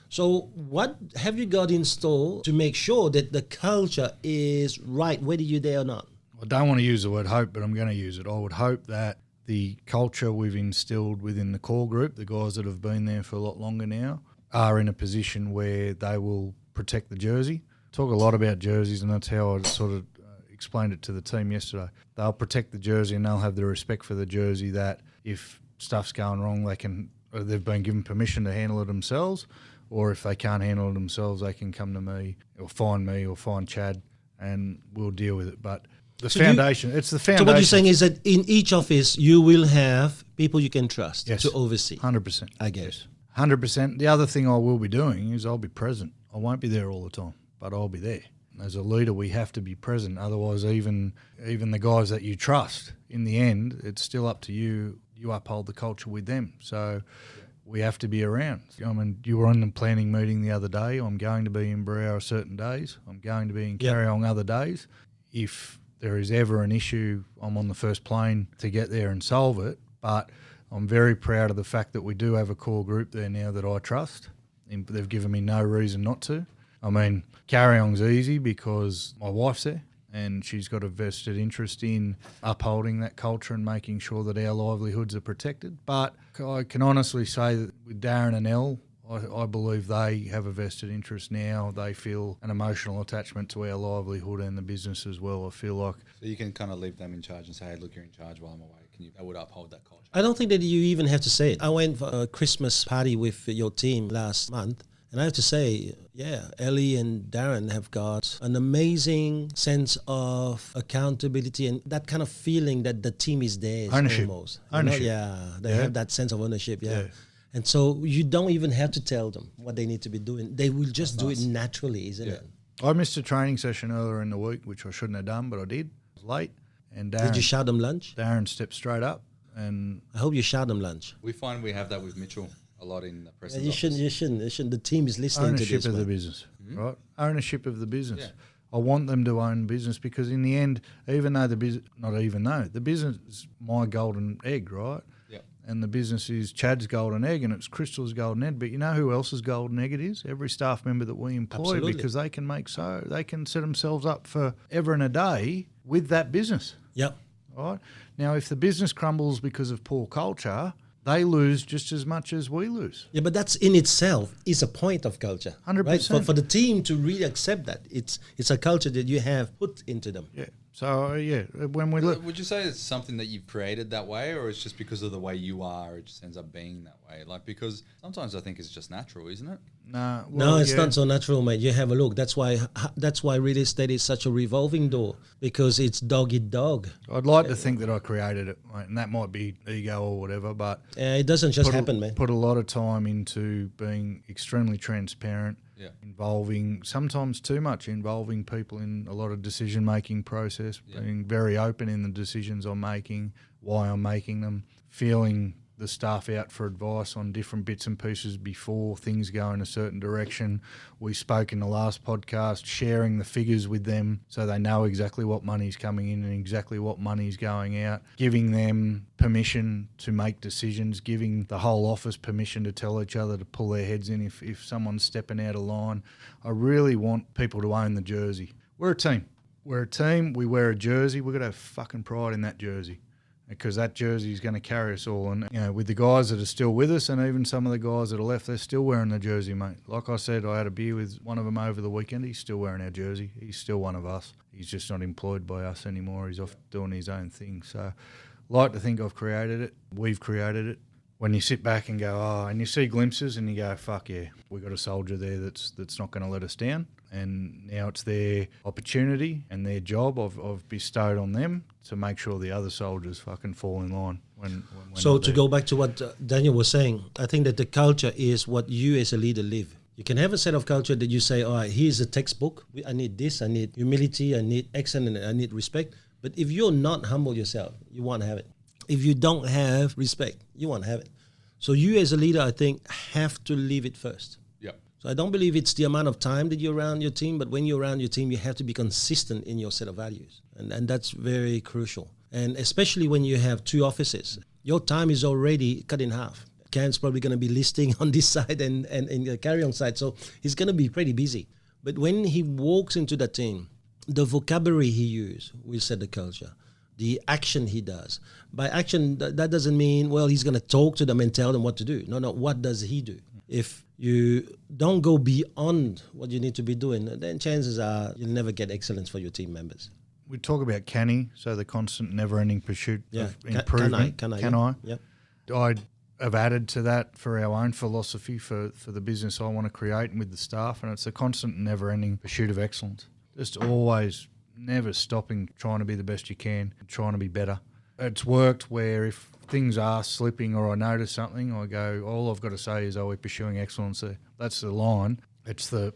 So what have you got in store to make sure that the culture is right, whether you're there or not? I don't want to use the word hope, but I'm going to use it. I would hope that the culture we've instilled within the core group, the guys that have been there for a lot longer now, are in a position where they will protect the jersey. Talk a lot about jerseys, and that's how I sort of explained it to the team yesterday. They'll protect the jersey and they'll have the respect for the jersey that if stuff's going wrong, they've been given permission to handle it themselves, or if they can't handle it themselves, they can come to me or find Chad, and we'll deal with it. But it's the foundation. So what you're saying is that in each office you will have people you can trust to oversee. 100%. I guess. 100%. The other thing I will be doing is I'll be present. I won't be there all the time, but I'll be there. As a leader, we have to be present. Otherwise, even the guys that you trust, in the end, it's still up to you. You uphold the culture with them. So we have to be around. I mean, you were on the planning meeting the other day. I'm going to be in Barara certain days. I'm going to be in Carryong other days. If there is ever an issue, I'm on the first plane to get there and solve it. But I'm very proud of the fact that we do have a core group there now that I trust. They've given me no reason not to. I mean, Carryong's easy because my wife's there and she's got a vested interest in upholding that culture and making sure that our livelihoods are protected. But I can honestly say that with Darren and Elle, I believe they have a vested interest now. They feel an emotional attachment to our livelihood and the business as well. I feel like... So you can kind of leave them in charge and say, hey, look, you're in charge while I'm away. That would uphold that culture. I don't think that you even have to say it. I went for a Christmas party with your team last month, and I have to say, Ellie and Darren have got an amazing sense of accountability and that kind of feeling that the team is theirs. Ownership. Almost. Ownership. They have that sense of ownership, And so you don't even have to tell them what they need to be doing. They will just do it naturally, isn't it? I missed a training session earlier in the week, which I shouldn't have done, but I did. I was late. And Darren, did you shout them lunch? Darren stepped straight up, and I hope you shout them lunch. We find we have that with Mitchell a lot in the press. You shouldn't. The team is listening to this. Ownership of the business, right? Ownership of the business. Yeah. I want them to own business because in the end, the business is my golden egg, right? Yeah. And the business is Chad's golden egg, and it's Crystal's golden egg. But you know who else's golden egg it is? Every staff member that we employ. Absolutely. Because they can set themselves up for ever and a day with that business. Yep. Right? Now, if the business crumbles because of poor culture, they lose just as much as we lose. Yeah, but that's in itself is a point of culture. 100%. Right? For the team to really accept that, it's a culture that you have put into them. Yeah. So, when we look... Would you say it's something that you've created that way, or it's just because of the way you are, it just ends up being that way? Like, because sometimes I think it's just natural, isn't it? No, it's not so natural, mate. You have a look. That's why real estate is such a revolving door, because it's dog eat dog. I'd like to think that I created it, mate, and that might be ego or whatever, but... it doesn't just happen, man. Put a lot of time into being extremely transparent, involving, sometimes too much, involving people in a lot of decision-making process, being very open in the decisions I'm making, why I'm making them, feeling the staff out for advice on different bits and pieces before things go in a certain direction. We spoke in the last podcast, sharing the figures with them so they know exactly what money's coming in and exactly what money's going out, giving them permission to make decisions, giving the whole office permission to tell each other to pull their heads in if someone's stepping out of line. I really want people to own the jersey. We're a team. We wear a jersey. We've got to have fucking pride in that jersey, because that jersey is going to carry us all. And, with the guys that are still with us and even some of the guys that are left, they're still wearing the jersey, mate. Like I said, I had a beer with one of them over the weekend. He's still wearing our jersey. He's still one of us. He's just not employed by us anymore. He's off doing his own thing. So like to think I've created it. We've created it. When you sit back and go, and you see glimpses and you go, fuck yeah, we got a soldier there that's not going to let us down. And now it's their opportunity and their job I've bestowed on them to make sure the other soldiers fucking fall in line. When so to go back to what Daniel was saying, I think that the culture is what you as a leader live. You can have a set of culture that you say, all right, here's a textbook. I need this, I need humility, I need excellence, I need respect. But if you're not humble yourself, you won't have it. If you don't have respect, you won't have it. So you as a leader, I think, have to leave it first. So I don't believe it's the amount of time that you're around your team, but when you're around your team, you have to be consistent in your set of values. And that's very crucial. And especially when you have 2 offices, your time is already cut in half. Ken's probably going to be listing on this side and the carry-on side, so he's going to be pretty busy. But when he walks into the team, the vocabulary he uses will set the culture. The action he does. By action, that doesn't mean, well, he's going to talk to them and tell them what to do. No, what does he do? If you don't go beyond what you need to be doing, then chances are you'll never get excellence for your team members. We talk about canny, so the constant never-ending pursuit of improvement. Can I? Yep. I have added to that for our own philosophy for the business I want to create and with the staff, and it's a constant never-ending pursuit of excellence. Just always, never stopping, trying to be the best you can, trying to be better. It's worked where if things are slipping or I notice something, I go, all I've got to say is, we're pursuing excellence there. That's the line. It's to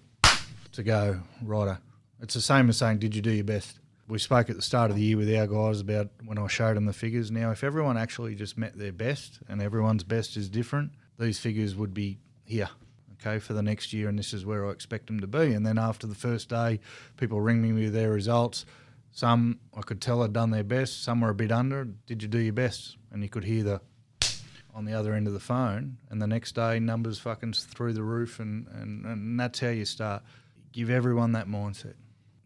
go, righter. It's the same as saying, did you do your best? We spoke at the start of the year with our guys about when I showed them the figures. Now, if everyone actually just met their best and everyone's best is different, these figures would be here, okay, for the next year, and this is where I expect them to be. And then after the first day, people ring me with their results. Some I could tell had done their best. Some were a bit under. Did you do your best? And you could hear the on the other end of the phone. And the next day, numbers fucking through the roof, and that's how you start. Give everyone that mindset.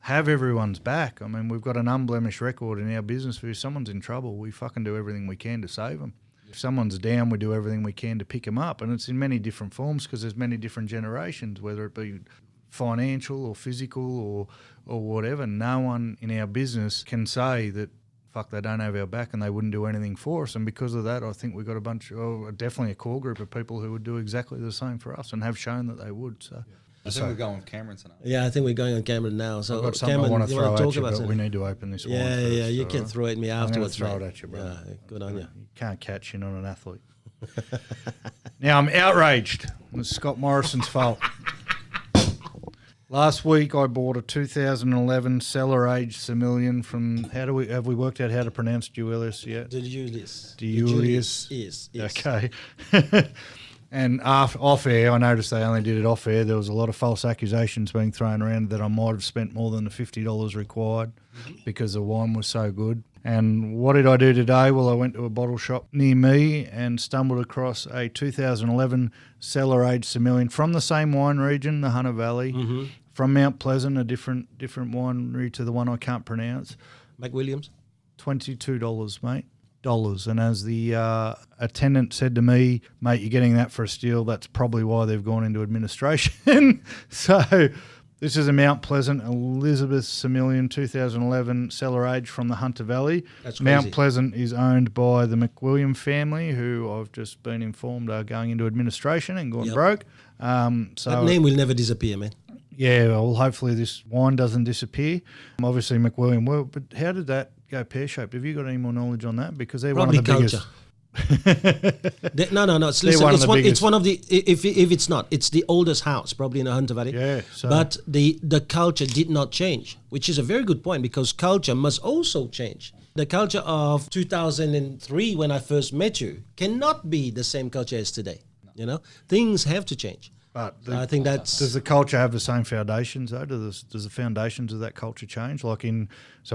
Have everyone's back. I mean, we've got an unblemished record in our business. If someone's in trouble, we fucking do everything we can to save them. If someone's down, we do everything we can to pick them up. And it's in many different forms because there's many different generations, whether it be financial or physical or whatever. No one in our business can say that, fuck, they don't have our back and they wouldn't do anything for us. And because of that, I think we've got definitely a core group of people who would do exactly the same for us and have shown that they would. So. I think we're going with Cameron tonight. Yeah, I think we're going on Cameron now. So I've got something Cameron, I want to throw at you, but something? we need to open this one. Yeah, you can throw it at me afterwards. I'm going to throw it at you, bro. Yeah, good on you. You can't catch in on an athlete. Now, I'm outraged. It's Scott Morrison's fault. Last week, I bought a 2011 Cellar Aged Semillon from. Have we worked out how to pronounce Duilius yet? Duilius. Yes. Okay. And off air, I noticed they only did it off air. There was a lot of false accusations being thrown around that I might have spent more than the $50 required because the wine was so good. And what did I do today? Well, I went to a bottle shop near me and stumbled across a 2011 Cellar Aged Semillon from the same wine region, the Hunter Valley, from Mount Pleasant, a different winery to the one I can't pronounce. McWilliams? $22, mate. And as the attendant said to me, mate, you're getting that for a steal. That's probably why they've gone into administration. So this is a Mount Pleasant Elizabeth Semillon 2011 Cellar Aged from the Hunter Valley. That's crazy. Mount Pleasant is owned by the McWilliam family, who I've just been informed are going into administration and gone broke. So that name will never disappear, man. Yeah, well, hopefully this wine doesn't disappear. Obviously, McWilliam will, but how did that go pear-shaped? Have you got any more knowledge on that? Because they're probably one of the culture. biggest. No. It's one of the. If it's not, it's the oldest house probably in the Hunter Valley. Yeah. So. But the culture did not change, which is a very good point because culture must also change. The culture of 2003 when I first met you cannot be the same culture as today. No. You know, things have to change. But I think does the culture have the same foundations though? Does the foundations of that culture change? So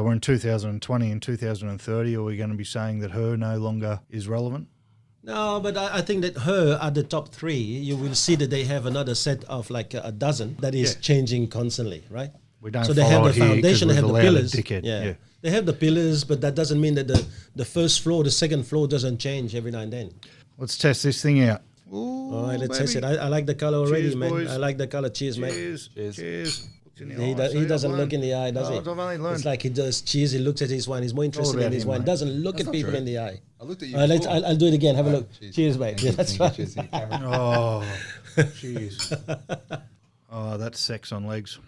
we're in 2020 and 2030. Are we going to be saying that her no longer is relevant? No, but I think that her are the top 3. You will see that they have another set of like a dozen that is changing constantly, right? We don't. So they have the foundation, they have the pillars. Yeah. They have the pillars, but that doesn't mean that the first floor, the second floor doesn't change every now and then. Let's test this thing out. Ooh, all right, let's test it. I like the color already, Cheers, man. Boys. I like the color. Cheers, mate. Cheers. He doesn't look in the eye, does he? I've only learned. It's like he does cheers. He looks at his wine. He's more interested in his wine. Mate. Doesn't look That's at people true. in the eye. I looked at you. I'll do it again. Have a look. Cheers, mate. Yeah, that's right. Cheers, Cameron. Oh, jeez. Oh, that's sex on legs.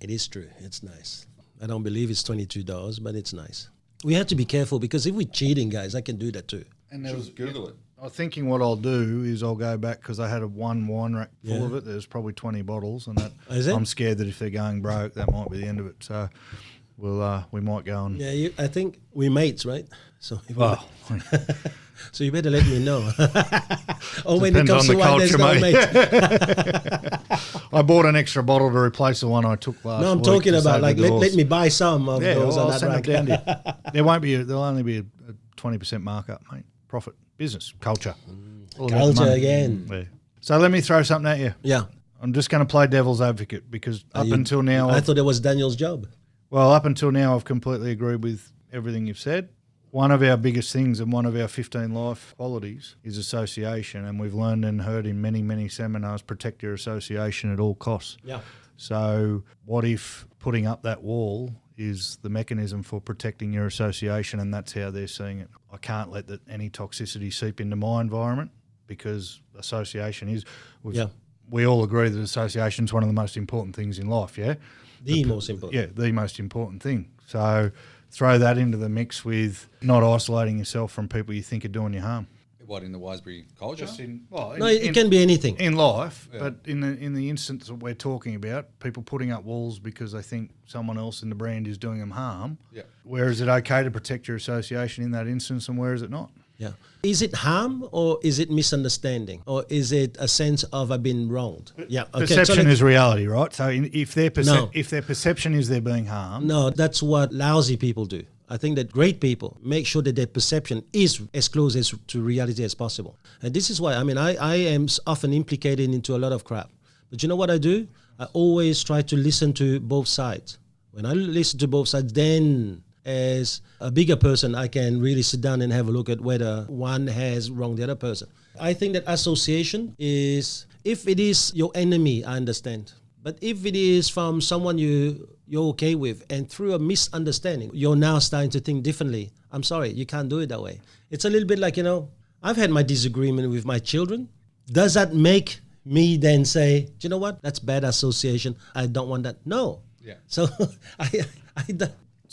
It is true. It's nice. I don't believe it's $22, but it's nice. We have to be careful because if we're cheating, guys, I can do that too. And there was Google it. I'm thinking what I'll do is I'll go back because I had one wine rack full of it. There's probably 20 bottles, and that Is it? I'm scared that if they're going broke, that might be the end of it. So we might go on. Yeah, I think we're mates, right? So Well, so you better let me know. Or when it depends comes on to the wine, there's culture, no mate. mate. I bought an extra bottle to replace the one I took last. No, I'm week talking to about save like the let divorce. me buy some of those I'll on that send rack. them down to you. There'll only be a 20% markup, mate. Profit, business, culture. All about Culture money. again. Yeah. So let me throw something at you. Yeah. I'm just going to play devil's advocate because until now, I thought it was Daniel's job. well, up until now, I've completely agreed with everything you've said. One of our biggest things and one of our 15 life qualities is association, and we've learned and heard in many, many seminars, protect your association at all costs. Yeah. So what if putting up that wall is the mechanism for protecting your association, and that's how they're seeing it? I can't let any toxicity seep into my environment because association is... We all agree that association is one of the most important things in life, yeah? The most important. Yeah, the most important thing. So throw that into the mix with not isolating yourself from people you think are doing you harm. What, in the Wiseberry culture? No, it can be anything. In life, but in the instance that we're talking about, people putting up walls because they think someone else in the brand is doing them harm. Yeah. Where is it okay to protect your association in that instance, and where is it not? Yeah. Is it harm or is it misunderstanding or is it a sense of I've been wronged? Yeah. Okay. Perception is reality, right? So if their No. if their perception is they're being harmed, No, that's what lousy people do. I think that great people make sure that their perception is as close as to reality as possible. And this is why, I am often implicated into a lot of crap. But you know what I do? I always try to listen to both sides. When I listen to both sides, then as a bigger person, I can really sit down and have a look at whether one has wronged the other person. I think that association is, if it is your enemy, I understand. But if it is from someone you're okay with, and through a misunderstanding, you're now starting to think differently, I'm sorry, you can't do it that way. It's a little bit like, I've had my disagreement with my children. Does that make me then say, do you know what? That's bad association. I don't want that. No. Yeah. So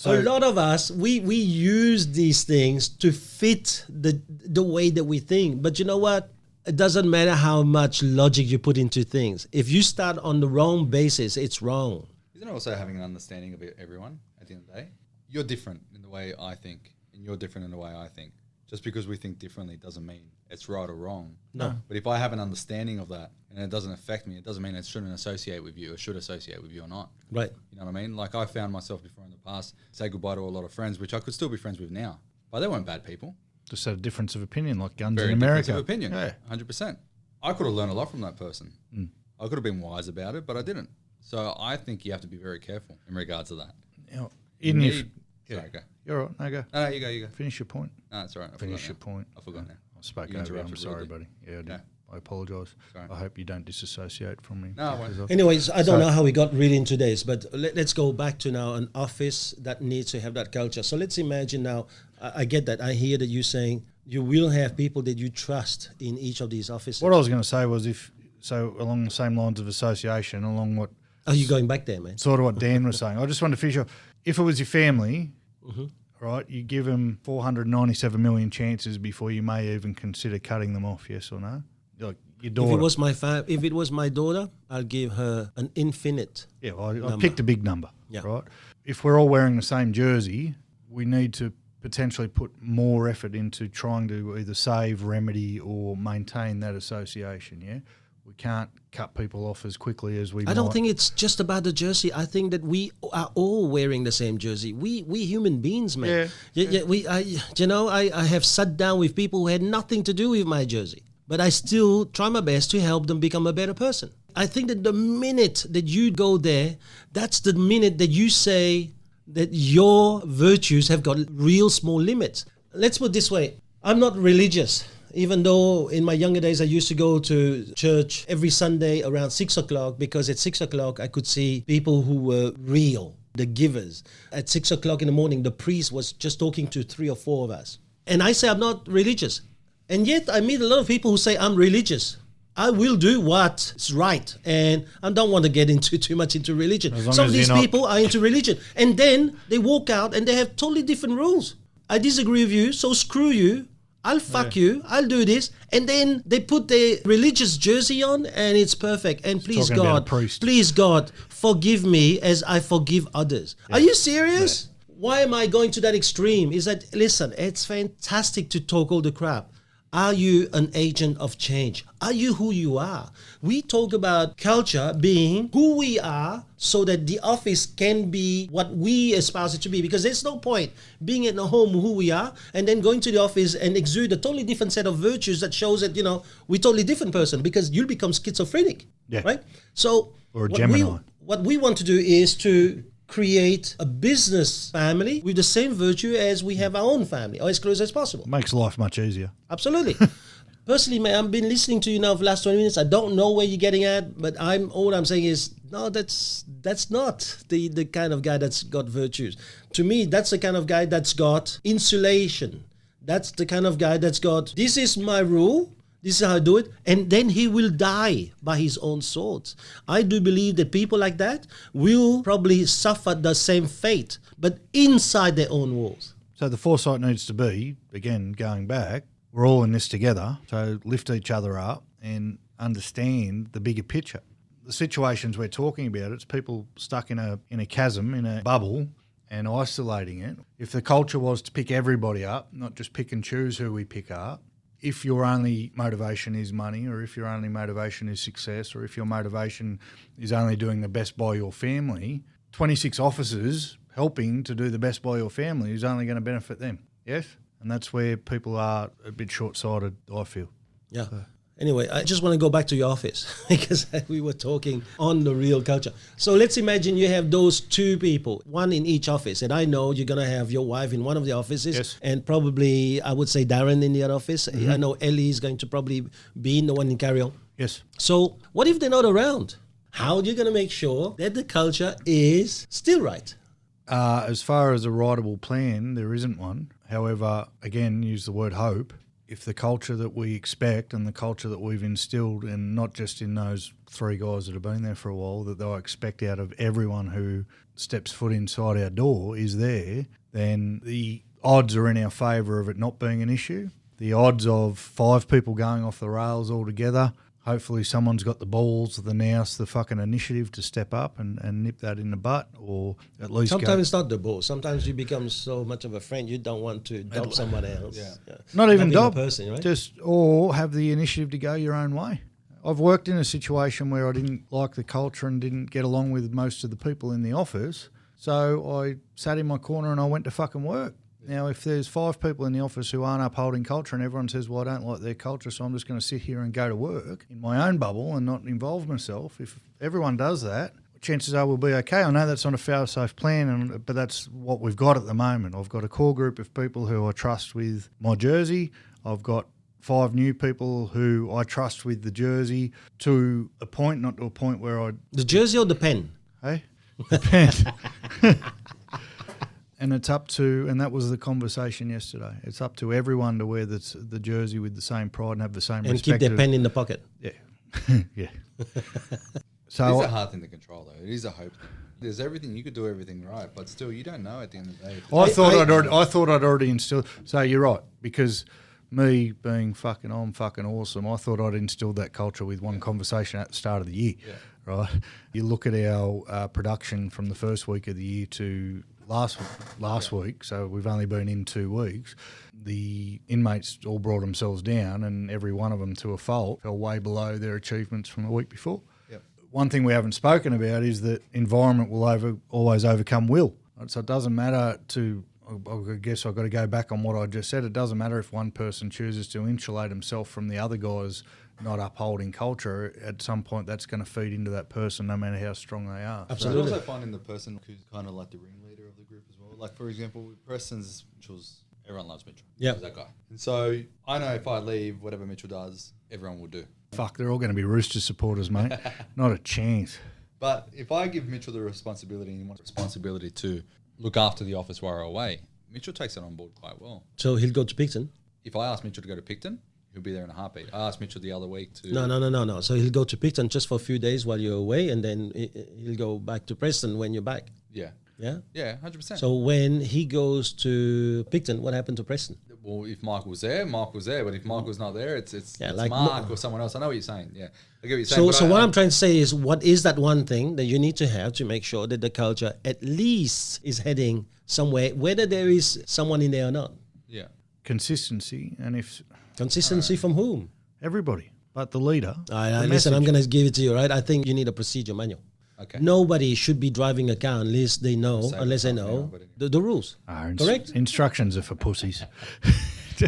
a lot of us, we use these things to fit the way that we think. But you know what? It doesn't matter how much logic you put into things. If you start on the wrong basis, it's wrong. Isn't it also having an understanding of everyone at the end of the day? You're different in the way I think, and you're different in the way I think. Just because we think differently doesn't mean it's right or wrong. No. But if I have an understanding of that and it doesn't affect me, it doesn't mean it shouldn't associate with you or should associate with you or not. Right. You know what I mean? Like I found myself before in the past, say goodbye to a lot of friends, which I could still be friends with now. But they weren't bad people. just had a difference of opinion, like guns Very in America. difference of opinion, Yeah. 100%. I could have learned a lot from that person. I could have been wise about it, but I didn't. So I think you have to be very careful in regards to that. You know, even if Sorry, go. you're all right, no, go. No, you go, you go. Finish your point. No, it's all right. Finish your point. I forgot now. I spoke You over you. I'm interrupted sorry, rudely. buddy. Yeah, I did. Yeah. I apologise. Sorry. I hope you don't disassociate from me. No, I won't. because of- Anyways, I don't know how we got really into this, but let's go back to now an office that needs to have that culture. So let's imagine now, I get that. I hear that you're saying you will have people that you trust in each of these offices. What I was going to say was along the same lines of association, along what Are you going back there, man? sort of what Dan was saying. I just wanted to finish off. If it was your family, right, you give them 497 million chances before you may even consider cutting them off, yes or no? Like your daughter. If it was my daughter, I'll give her an infinite. Yeah, well, I number. picked a big number, Yeah. right? If we're all wearing the same jersey, we need to potentially put more effort into trying to either save, remedy, or maintain that association, yeah? We can't cut people off as quickly as we I don't think it's just about the jersey. I think that we are all wearing the same jersey. We human beings, man. Yeah. I have sat down with people who had nothing to do with my jersey, but I still try my best to help them become a better person. I think that the minute that you go there, that's the minute that you say that your virtues have got real small limits. Let's put it this way. I'm not religious. Even though in my younger days I used to go to church every Sunday around 6 o'clock, because at 6 o'clock I could see people who were real, the givers. At 6 o'clock in the morning, the priest was just talking to 3 or 4 of us. And I say I'm not religious. And yet I meet a lot of people who say I'm religious. I will do what's right. And I don't want to get into too much into religion. Some of these people are into religion. And then they walk out and they have totally different rules. I disagree with you, so screw you. I'll fuck you. I'll do this. And then they put their religious jersey on and it's perfect. And please God, forgive me as I forgive others. Are you serious? Why am I going to that extreme? Is that, listen, it's fantastic to talk all the crap. Are you an agent of change? Are you who you are? We talk about culture being who we are so that the office can be what we espouse it to be, because there's no point being at the home who we are and then going to the office and exude a totally different set of virtues that shows that, we're totally different person, because you'll become schizophrenic, right? So or a Gemini. What we want to do is to create a business family with the same virtue as we have our own family, or as close as possible. Makes life much easier. Absolutely. Personally, man, I've been listening to you now for the last 20 minutes. I don't know where you're getting at, but all I'm saying is, no, that's not the kind of guy that's got virtues. To me, that's the kind of guy that's got insulation. That's the kind of guy that's got, this is my rule, this is how I do it, and then he will die by his own sword. I do believe that people like that will probably suffer the same fate, but inside their own walls. So the foresight needs to be, again, going back, we're all in this together, so lift each other up and understand the bigger picture. The situations we're talking about, it's people stuck in a chasm, in a bubble, and isolating it. If the culture was to pick everybody up, not just pick and choose who we pick up, if your only motivation is money, or if your only motivation is success, or if your motivation is only doing the best by your family, 26 officers helping to do the best by your family is only going to benefit them. Yes? And that's where people are a bit short-sighted, I feel. Yeah. Anyway, I just want to go back to your office because we were talking on the real culture. So let's imagine you have those two people, one in each office. And I know you're going to have your wife in one of the offices, and probably, I would say, Darren in the other office. Mm-hmm. I know Ellie is going to probably be in the one in Carry-On. Yes. So what if they're not around? How are you going to make sure that the culture is still right? As far as a writable plan, there isn't one. However, again, use the word hope. If the culture that we expect and the culture that we've instilled, and not just in those three guys that have been there for a while, that they'll expect out of everyone who steps foot inside our door is there, then the odds are in our favour of it not being an issue. The odds of 5 people going off the rails altogether, hopefully someone's got the balls, the nous, the fucking initiative to step up and nip that in the butt, or at least sometimes it's not the balls. Sometimes you become so much of a friend you don't want to dob someone else. Yeah. Not even dob, person, right? Just or have the initiative to go your own way. I've worked in a situation where I didn't like the culture and didn't get along with most of the people in the office, so I sat in my corner and I went to fucking work. Now, if there's 5 people in the office who aren't upholding culture and everyone says, well, I don't like their culture, so I'm just going to sit here and go to work in my own bubble and not involve myself, if everyone does that, chances are we'll be okay. I know that's not a fail-safe plan, but that's what we've got at the moment. I've got a core group of people who I trust with my jersey. I've got 5 new people who I trust with the jersey to a point, not to a point where I... The jersey or the pen? Hey? The pen. And it's up to, and that was the conversation yesterday, it's up to everyone to wear the jersey with the same pride and have the same respect. And keep their pen in the pocket. Yeah. Yeah. So it's a hard thing to control, though. It is a hope thing. There's everything, you could do everything right, but still you don't know at the end of the day. I thought I'd already instilled, so you're right, because me being I'm fucking awesome, I thought I'd instilled that culture with one conversation at the start of the year, right? You look at our production from the first week of the year to last week, so we've only been in 2 weeks. The inmates all brought themselves down, and every one of them, to a fault, fell way below their achievements from the week before. Yep. One thing we haven't spoken about is that environment will always overcome will. Right? So it doesn't matter I guess I've got to go back on what I just said. It doesn't matter if one person chooses to insulate himself from the other guys not upholding culture. At some point, that's going to feed into that person, no matter how strong they are. Absolutely. So also finding the person who's kind of like the ringleader of the group as well. Like, for example, with Preston's, everyone loves Mitchell. Yeah, that guy. And so I know if I leave, whatever Mitchell does, everyone will do. Fuck, they're all going to be Roosters supporters, mate. Not a chance. But if I give Mitchell the responsibility and he wants responsibility to look after the office while we're away, Mitchell takes it on board quite well. So he'll go to Picton? If I ask Mitchell to go to Picton, he'll be there in a heartbeat. I asked Mitchell the other week to... No. So he'll go to Picton just for a few days while you're away, and then he'll go back to Preston when you're back. Yeah. Yeah? Yeah, 100%. So when he goes to Picton, what happened to Preston? well, if Michael's there, Michael's there. But if Michael's not there, it's like Mark or someone else. I know what you're saying. Yeah, I get what you're saying. So what I'm trying to say is, what is that one thing that you need to have to make sure that the culture at least is heading somewhere, whether there is someone in there or not? Yeah. Consistency, and if Consistency from whom? everybody, but the leader. Listen, I'm going to give it to you, right? I think you need a procedure manual. Okay. Nobody should be driving a car unless they know the rules. Correct? Instructions are for pussies.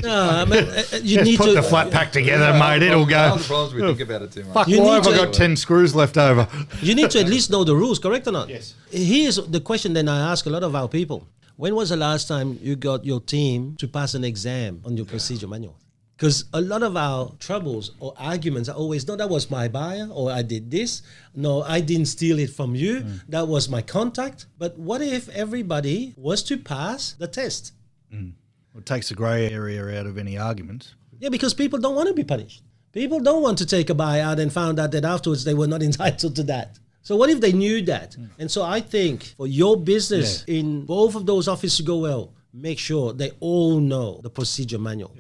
No, I mean, you Just need put to the flat pack together, mate. It'll go. The problems we think about it too much. Fuck, You why need have I to- got 10 screws left over? You need to at least know the rules, correct or not? Yes. Here's the question that I ask a lot of our people. When was the last time you got your team to pass an exam on your procedure manual? Because a lot of our troubles or arguments are always, no, that was my buyer, or I did this. No, I didn't steal it from you. That was my contact. But what if everybody was to pass the test? It takes the grey area out of any arguments. Yeah, because people don't want to be punished. People don't want to take a buyout and found out that afterwards they were not entitled to that. So what if they knew that? And so I think for your business in both of those offices to go well, make sure they all know the procedure manual.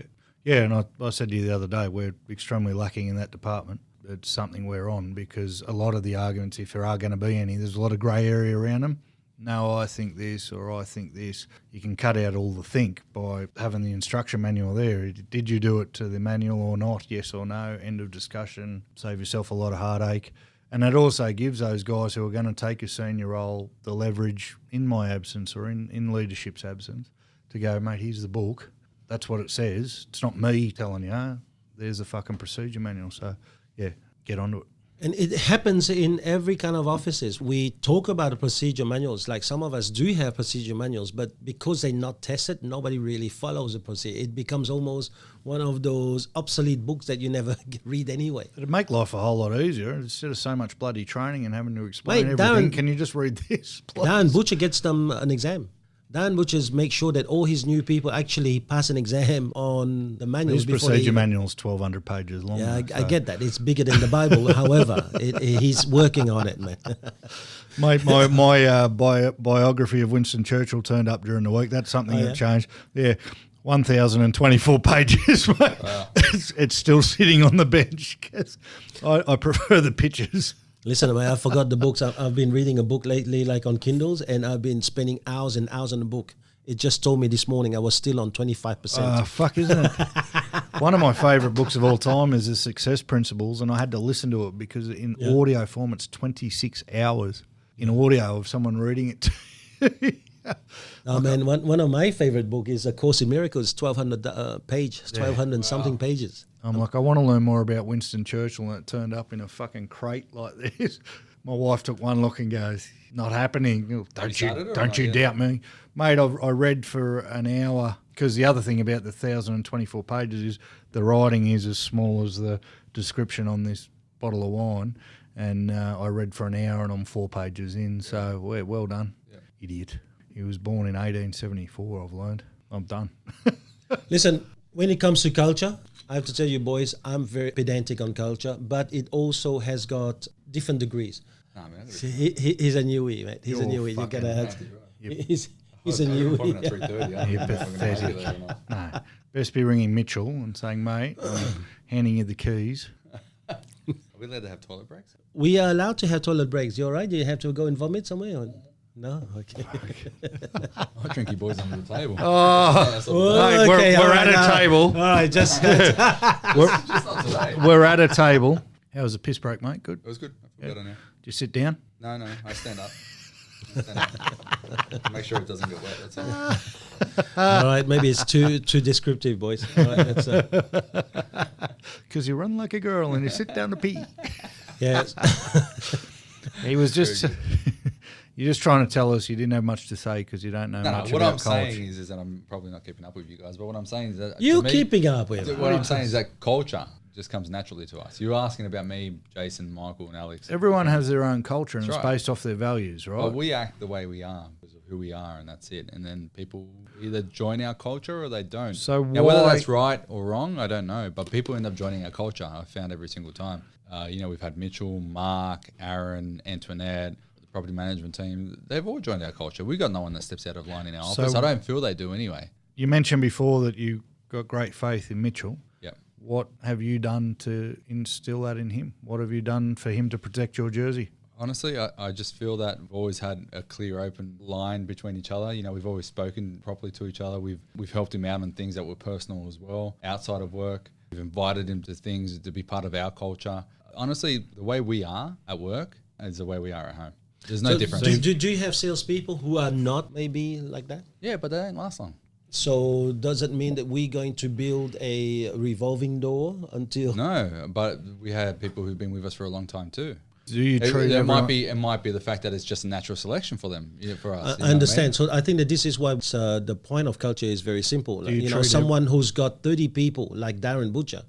Yeah, and I said to you the other day, we're extremely lacking in that department. It's something we're on because a lot of the arguments, if there are going to be any, there's a lot of grey area around them. No, I think this or I think this. You can cut out all the think by having the instruction manual there. Did you do it to the manual or not? Yes or no? End of discussion. Save yourself a lot of heartache. And it also gives those guys who are going to take a senior role the leverage in my absence or in leadership's absence to go, mate, here's the book. That's what it says. It's not me telling you, there's the fucking procedure manual. So, yeah, get onto it. And it happens in every kind of offices. We talk about the procedure manuals. Like some of us do have procedure manuals, but because they're not tested, nobody really follows the procedure. It becomes almost one of those obsolete books that you never read anyway. It'd make life a whole lot easier instead of so much bloody training and having to explain Mate, everything. Darren- Can you just read this, please? Dan Butcher gets them an exam. Dan Butcher's make sure that all his new people actually pass an exam on the manuals. His before procedure manual's 1,200 pages long. Yeah, though, I get that. It's bigger than the Bible. However, he's working on it, man. My biography of Winston Churchill turned up during the week. That's something that changed. Yeah, 1,024 pages, mate. Wow. It's still sitting on the bench because I prefer the pictures. Listen, man, I forgot the books. I've been reading a book lately, like on Kindles, and I've been spending hours and hours on the book. It just told me this morning I was still on 25%. Fuck, isn't it? One of my favourite books of all time is The Success Principles, and I had to listen to it because in audio form it's 26 hours in audio of someone reading it to you. Oh, man, one of my favourite books is A Course in Miracles, 1,200 pages, 1,200 something pages. I'm like, I want to learn more about Winston Churchill, and it turned up in a fucking crate like this. My wife took one look and goes, not happening. Don't you doubt me. Mate, I read for an hour because the other thing about the 1,024 pages is the writing is as small as the description on this bottle of wine. And I read for an hour and I'm 4 pages in. So, well done, idiot. He was born in 1874, I've learned. I'm done. Listen, when it comes to culture, I have to tell you, boys, I'm very pedantic on culture, but it also has got different degrees. Nah, man, He's a newie, mate. He's a newie. You gotta have. He's a newie. You're pathetic. No, best be ringing Mitchell and saying, mate, I'm handing you the keys. Are we allowed to have toilet breaks? We are allowed to have toilet breaks. You all right? Do you have to go and vomit somewhere? Or? No? Okay. I'll drink you boys under the table. Mate, we're at a table. All right, just... We're at a table. How was the piss break, mate? Good? It was good. I feel better now. Did you sit down? No, I stand up. Make sure it doesn't get wet. That's all. All right, maybe it's too descriptive, boys. All right, that's because you run like a girl and you sit down to pee. Yes. He was just... You're just trying to tell us you didn't have much to say because you don't know much what about I'm college. saying is that I'm probably not keeping up with you guys, but what I'm saying is that... You're keeping up with it. What I'm saying is that culture just comes naturally to us. You're asking about me, Jason, Michael, and Alex. Everyone has their own culture and That's it's right. based off their values, right? Well, we act the way we are because of who we are, and that's it. And then people either join our culture or they don't. So now, whether that's right or wrong, I don't know. But people end up joining our culture. I've found every single time. We've had Mitchell, Mark, Aaron, Antoinette, the property management team. They've all joined our culture. We've got no one that steps out of line in our office. I don't feel they do anyway. You mentioned before that you got great faith in Mitchell. Yep. What have you done to instill that in him? What have you done for him to protect your jersey? Honestly, I just feel that we've always had a clear, open line between each other. You know, we've always spoken properly to each other. We've helped him out on things that were personal as well, outside of work. We've invited him to things to be part of our culture. Honestly, the way we are at work is the way we are at home. There's no difference. Do you have salespeople who are not maybe like that? Yeah, but they don't last long. So does it mean that we're going to build a revolving door until... No, but we have people who've been with us for a long time too. Do you treat it might be the fact that it's just a natural selection for them, for us. I understand. So I think that this is why the point of culture is very simple. Like, someone who's got 30 people like Darren Butcher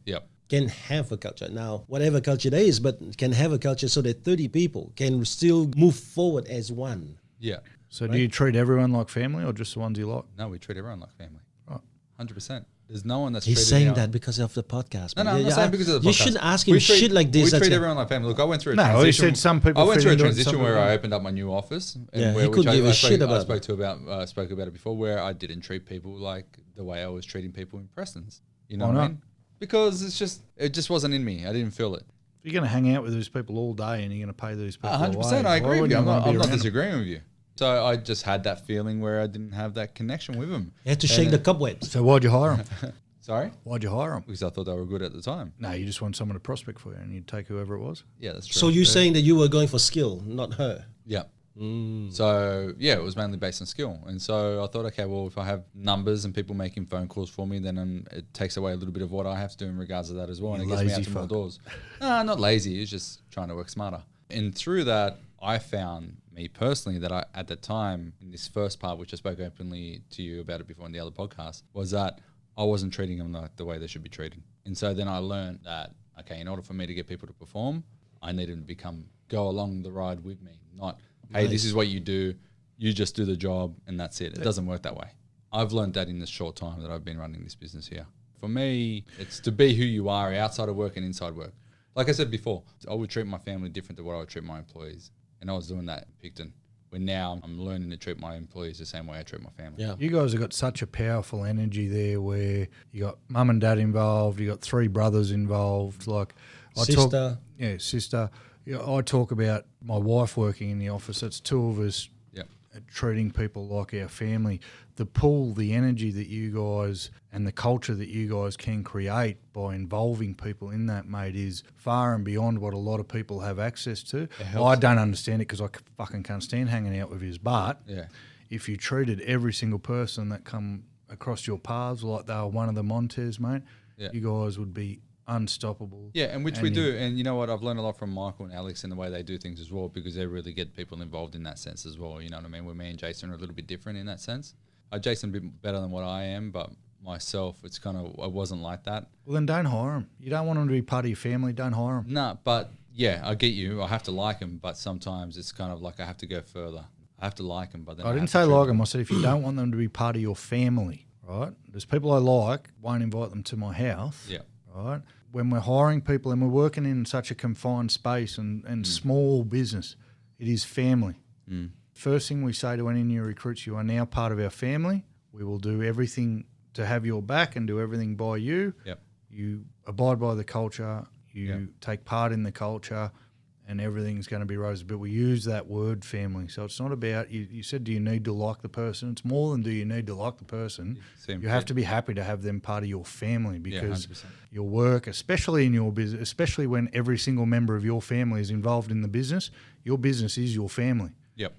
can have a culture. Now, whatever culture there is, but can have a culture so that 30 people can still move forward as one. Yeah. So do you treat everyone like family or just the ones you like? No, we treat everyone like family. Right. 100%. There's no one that's He's saying that because of the podcast. No, I'm not saying because of the podcast. You shouldn't ask him shit like this. We treat everyone like family. Look, I went through a transition. No, he said some people. I went through a transition where I opened up my new office. And he could give a shit about it. I spoke about it before, where I didn't treat people like the way I was treating people in Preston's. You know what I mean? Because it just wasn't in me. I didn't feel it. You're going to hang out with these people all day and you're going to pay these people 100%. I agree with you. I'm not disagreeing with you. So I just had that feeling where I didn't have that connection with them. You had to shake the cobwebs. So why'd you hire them? Sorry? Why'd you hire them? Because I thought they were good at the time. No, you just want someone to prospect for you and you'd take whoever it was? Yeah, that's true. So you're saying that you were going for skill, not her? Yeah. So, yeah, it was mainly based on skill. And so I thought, okay, well, if I have numbers and people making phone calls for me, then it takes away a little bit of what I have to do in regards to that as well. And it gets me out to more doors. No, not lazy. It's just trying to work smarter. And through that, I found, me personally, that I, at the time, in this first part, which I spoke openly to you about it before in the other podcast, was that I wasn't treating them like the way they should be treated. And so then I learned that, okay, in order for me to get people to perform, I needed to go along the ride with me, not, hey, this is what you do, you just do the job and that's it. It doesn't work that way. I've learned that in this short time that I've been running this business here. For me, it's to be who you are outside of work and inside work. Like I said before, I would treat my family different to what I would treat my employees. And I was doing that in Picton. Where now I'm learning to treat my employees the same way I treat my family. Yeah. You guys have got such a powerful energy there where you got mum and dad involved, you got 3 brothers involved, like sister. Sister. I talk about my wife working in the office. That's 2 of us treating people like our family. The pull, the energy that you guys and the culture that you guys can create by involving people in that, mate, is far and beyond what a lot of people have access to. I don't understand it because I fucking can't stand hanging out with yous. But if you treated every single person that come across your paths like they were one of the Montes, mate, you guys would be unstoppable. Yeah, and which we do. And you know what? I've learned a lot from Michael and Alex in the way they do things as well, because they really get people involved in that sense as well. You know what I mean? Where me and Jason are a little bit different in that sense. Jason a bit better than what I am, but myself, it's kind of, I wasn't like that. Well, then don't hire them. You don't want them to be part of your family, don't hire them. No, but yeah, I get you. I have to like them, but sometimes it's kind of like I have to go further. I have to like them, but then I didn't say like them. I said if you don't want them to be part of your family, right? There's people I like, won't invite them to my house, right? When we're hiring people and we're working in such a confined space and small business, it is family. First thing we say to any new recruits, you are now part of our family. We will do everything to have your back and do everything by you. You abide by the culture. You take part in the culture, and everything's going to be roses. But we use that word family. So it's not about, you said, do you need to like the person? It's more than do you need to like the person. You have to be happy to have them part of your family, because your work, especially in your business, especially when every single member of your family is involved in the business, your business is your family.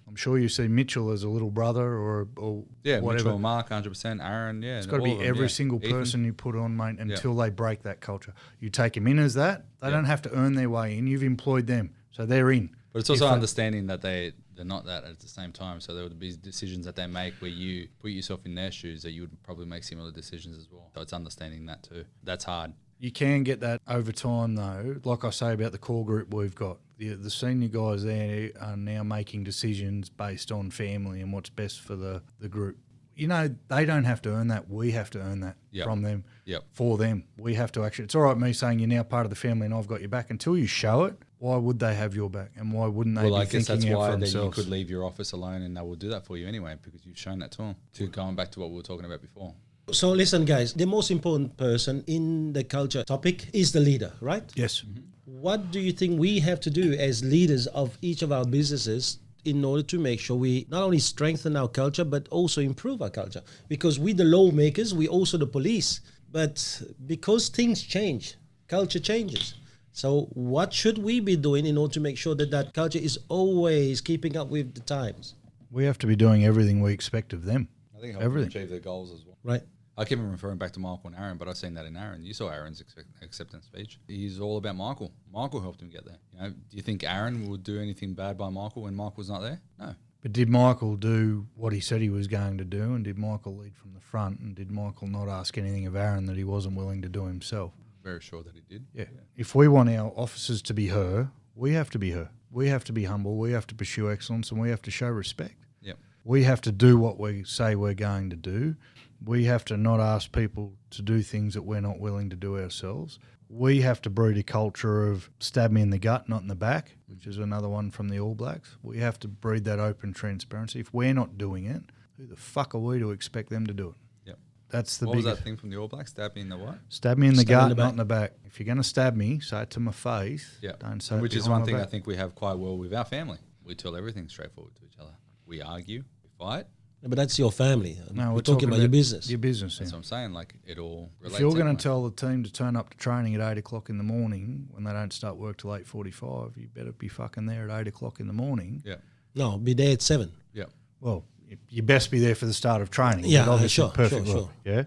I'm sure you see Mitchell as a little brother or whatever. Mitchell, Mark, 100%, Aaron, It's got to be every single person you put on, mate, until they break that culture. You take them in as that. They don't have to earn their way in. You've employed them, so they're in. But it's also understanding that they're not that at the same time. So there would be decisions that they make where you put yourself in their shoes that you would probably make similar decisions as well. So it's understanding that too. That's hard. You can get that over time, though. Like I say about the core group we've got, the senior guys there are now making decisions based on family and what's best for the group. You know, they don't have to earn that. We have to earn that from them, for them. We have to actually – it's all right me saying you're now part of the family and I've got your back. Until you show it, why would they have your back, and why wouldn't they be thinking out for themselves? Well, I guess that's why you could leave your office alone and they will do that for you anyway, because you've shown that to them. Going back to what we were talking about before. So listen, guys, the most important person in the culture topic is the leader, right? Yes. What do you think we have to do as leaders of each of our businesses in order to make sure we not only strengthen our culture, but also improve our culture? Because we the lawmakers, we also the police. But because things change, culture changes. So what should we be doing in order to make sure that that culture is always keeping up with the times? We have to be doing everything we expect of them. I think help them achieve their goals as well. Right. I keep referring back to Michael and Aaron, but I've seen that in Aaron. You saw Aaron's acceptance speech. He's all about Michael. Michael helped him get there. You know, do you think Aaron would do anything bad by Michael when Michael's not there? No. But did Michael do what he said he was going to do, and did Michael lead from the front, and did Michael not ask anything of Aaron that he wasn't willing to do himself? Very sure that he did. Yeah. If we want our officers to be her, we have to be her. We have to be humble. We have to pursue excellence, and we have to show respect. Yep. We have to do what we say we're going to do. We have to not ask people to do things that we're not willing to do ourselves. We have to breed a culture of stab me in the gut, not in the back, which is another one from the All Blacks. We have to breed that open transparency. If we're not doing it, who the fuck are we to expect them to do it? Yep. That's the What was biggest. that thing from the All Blacks? Stab me in the what? Stab me in the Stab in gut, the back. not in the back. If you're going to stab me, say it to my face. Yeah. Don't say it Which is behind one my thing I back. think we have quite well with our family. We tell everything straightforward to each other. We argue, we fight. But that's your family. No, we're talking about your business. Your business. That's Yeah. what I'm saying. Like, it all relates. If you're going anyway. to tell the team to turn up to training at 8 o'clock in the morning when they don't start work till 8:45, you better be fucking there at 8 o'clock in the morning. Yeah. No, be there at 7. Yeah. Well, you best be there for the start of training. Yeah, but obviously sure, perfect sure, work. Yeah?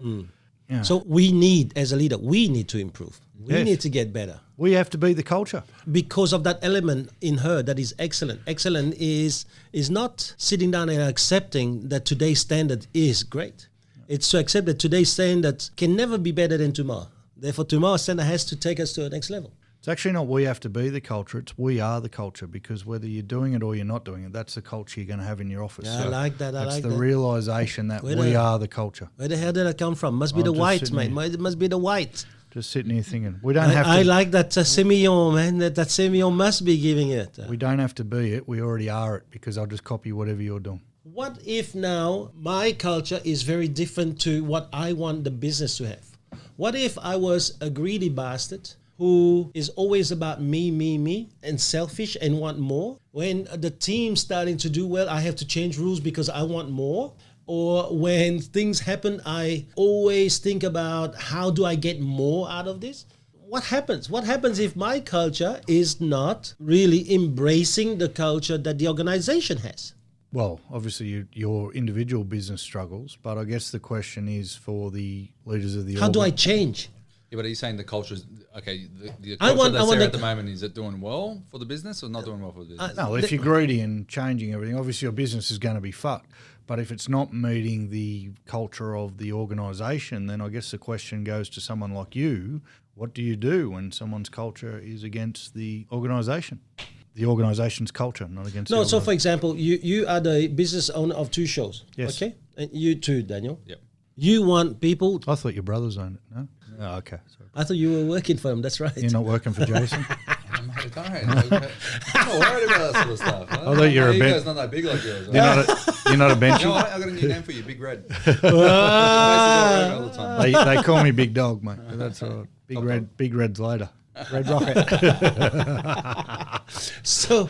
Yeah. So we need, as a leader, we need to improve. We Yes. need to get better. We have to be the culture. Because of that element in her that is excellent. Excellent is not sitting down and accepting that today's standard is great. It's to accept that today's standard can never be better than tomorrow. Therefore, tomorrow's standard has to take us to the next level. It's actually not we have to be the culture, it's we are the culture, because whether you're doing it or you're not doing it, that's the culture you're going to have in your office. Yeah, I like that. That's like the that. realisation that Where we the- are the culture. Where the hell did that come from? Must be I'm the just white, sitting mate. here. It must be the white. Just sitting here thinking, we don't have to. I like that Semillon, man. That Semillon must be giving it. We don't have to be it. We already are it, because I'll just copy whatever you're doing. What if now my culture is very different to what I want the business to have? What if I was a greedy bastard who is always about me, and selfish and want more? When the team's starting to do well, I have to change rules because I want more. Or when things happen, I always think about how do I get more out of this? What happens? What happens if my culture is not really embracing the culture that the organization has? Well, obviously your individual business struggles, but I guess the question is for the leaders of the How do I change? Yeah, but are you saying the culture is okay? The I culture want- that's I want there the- at the moment, is it doing well for the business or not doing well for the business? No, if you're greedy and changing everything, obviously your business is going to be fucked. But if it's not meeting the culture of the organisation, then I guess the question goes to someone like you, what do you do when someone's culture is against the organisation? The organisation's culture, not against No, the so for example, you are the business owner of 2 shows. Yes. Okay? And you too, Daniel. Yep. You want people... I thought your brothers owned it, no? Oh, okay. Sorry. I thought you were working for them. That's right. You're not working for Jason? I'm not worried about that sort of stuff. I thought you were a You bit- guys not that big like yours. You're not a bench. You know what? I got a new name for you, Big Red. Ah. All the time. They call me Big Dog, mate. But that's all right. Big Red's later. Red Rocket. So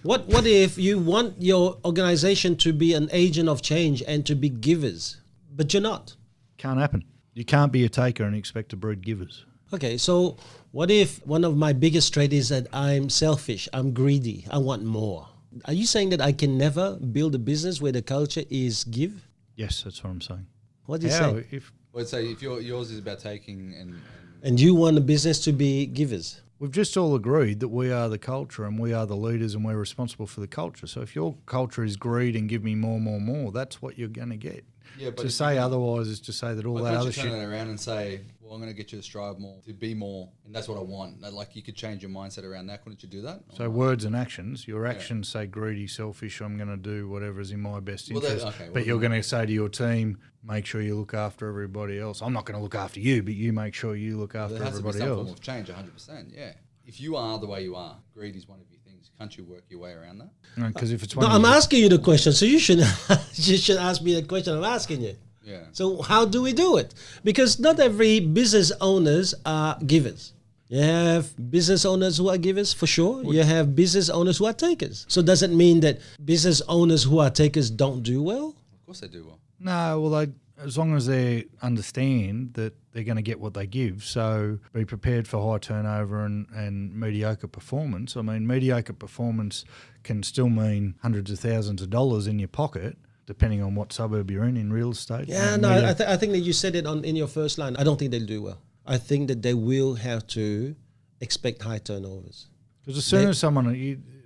what if you want your organization to be an agent of change and to be givers, but you're not? Can't happen. You can't be a taker and expect to breed givers. Okay, so what if one of my biggest traits is that I'm selfish, I'm greedy, I want more? Are you saying that I can never build a business where the culture is give? Yes, that's what I'm saying. What do you How? say? If Well, say if yours is about taking and And you want the business to be givers? we've just all agreed that we are the culture and we are the leaders and we're responsible for the culture. So if your culture is greed and give me more, that's what you're going to get. Yeah, but to if say you- otherwise is to say that all But that can't other you turn shit. it around and say, well, I'm going to get you to strive more, to be more, and that's what I want. Like, you could change your mindset around that. Couldn't you do that? So words and actions. Your actions say greedy, selfish. I'm going to do whatever's in my best Well, that- interest. okay, but well, you're going to say to your team, make sure you look after everybody else. I'm not going to look after you, but you make sure you look after there has to be everybody some else. form of change, 100%. Yeah. If you are the way you are, greed is one of your things. Can't you work your way around that? Because if it's No, one, I'm of your- asking you the question, so you should ask me the question I'm asking you. Yeah. Yeah. So how do we do it? Because not every business owners are givers. You have business owners who are givers, for sure. You have business owners who are takers. So does it mean that business owners who are takers don't do well? Of course they do well. No, well, as long as they understand that they're going to get what they give. So be prepared for high turnover and mediocre performance. I mean, mediocre performance can still mean hundreds of thousands of dollars in your pocket, depending on what suburb you're in real estate. Yeah, no, I think that you said it in your first line. I don't think they'll do well. I think that they will have to expect high turnovers. Because as soon as someone,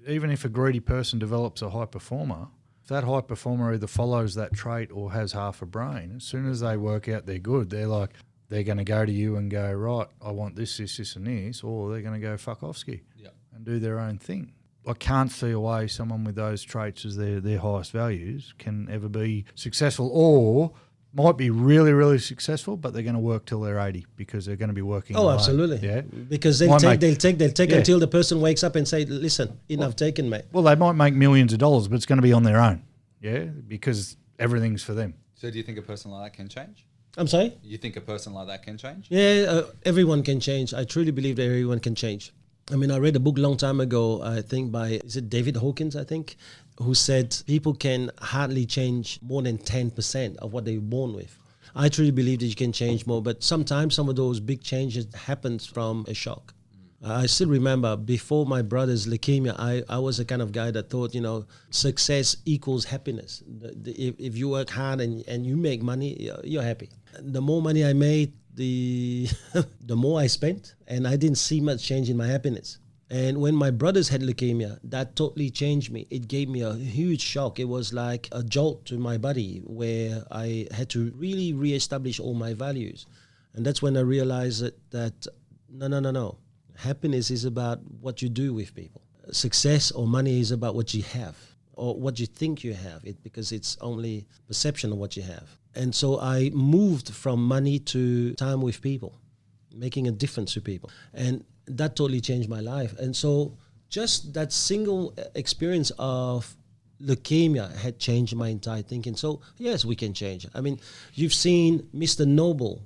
even if a greedy person develops a high performer, if that high performer either follows that trait or has half a brain, as soon as they work out they're good, they're going to go to you and go, right, I want this, and this, or they're going to go fuck off ski and do their own thing. I can't see a way someone with those traits as their highest values can ever be successful, or might be really, really successful, but they're going to work till they're 80 because they're going to be working. Oh, absolutely. Yeah, because they'll take until the person wakes up and say, "Listen, enough taken, mate." Well, they might make millions of dollars, but it's going to be on their own. Yeah, because everything's for them. So, do you think a person like that can change? I'm sorry? You think a person like that can change? Yeah, everyone can change. I truly believe that everyone can change. I mean, I read a book a long time ago, I think is it David Hawkins, I think, who said people can hardly change more than 10% of what they were born with. I truly believe that you can change more, but sometimes some of those big changes happens from a shock. I still remember before my brother's leukemia, I was the kind of guy that thought, success equals happiness. If you work hard and you make money, you're happy. The more money I made, the more I spent, and I didn't see much change in my happiness. And when my brothers had leukemia, that totally changed me. It gave me a huge shock. It was like a jolt to my body where I had to really reestablish all my values. And that's when I realized that no. Happiness is about what you do with people. Success or money is about what you have or what you think you have, because it's only perception of what you have. And so I moved from money to time with people, making a difference to people. And that totally changed my life. And so just that single experience of leukemia had changed my entire thinking. So yes, we can change. I mean, you've seen Mr. Noble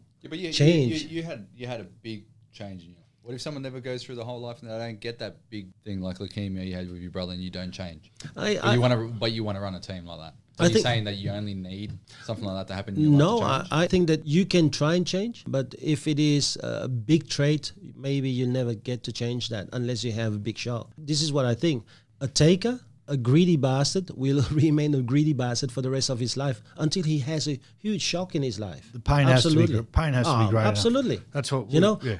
change. You had a big change in your life. What if someone never goes through the whole life and they don't get that big thing like leukemia you had with your brother and you don't change? But you want to run a team like that. So you're saying that you only need something like that to happen in your life to change? I think that you can try and change, but if it is a big trait, maybe you'll never get to change that unless you have a big shock. This is what I think. A taker, a greedy bastard, will remain a greedy bastard for the rest of his life until he has a huge shock in his life. The pain has to be great. Absolutely. Enough. That's what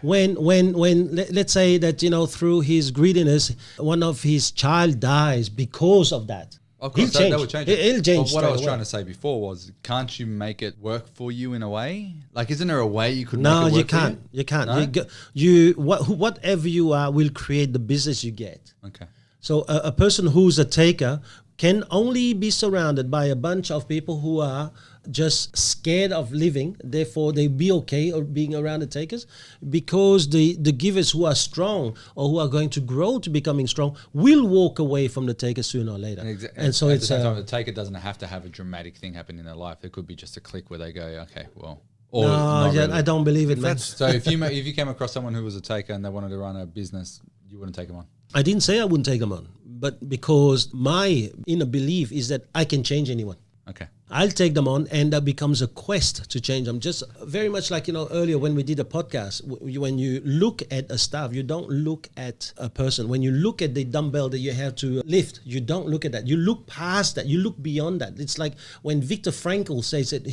when let's say that through his greediness, one of his child dies because of that. Of course, that would change. He'll change. But what I was trying to say before was, can't you make it work for you in a way? Like, isn't there a way you could make it work you can't. for you? You can't. No? Whatever you are will create the business you get. Okay. So a person who's a taker can only be surrounded by a bunch of people who are just scared of living, therefore they be okay or being around the takers, because the givers who are strong or who are going to grow to becoming strong will walk away from the taker sooner or later. And so at the same time, the taker doesn't have to have a dramatic thing happen in their life. It could be just a click where they go, okay, well. Or really. I don't believe it, man. So if you came across someone who was a taker and they wanted to run a business, you wouldn't take them on? I didn't say I wouldn't take them on, but because my inner belief is that I can change anyone. Okay. I'll take them on, and that becomes a quest to change them. Just very much like, earlier when we did a podcast, when you look at a staff, you don't look at a person. When you look at the dumbbell that you have to lift, you don't look at that. You look past that. You look beyond that. It's like when Viktor Frankl says that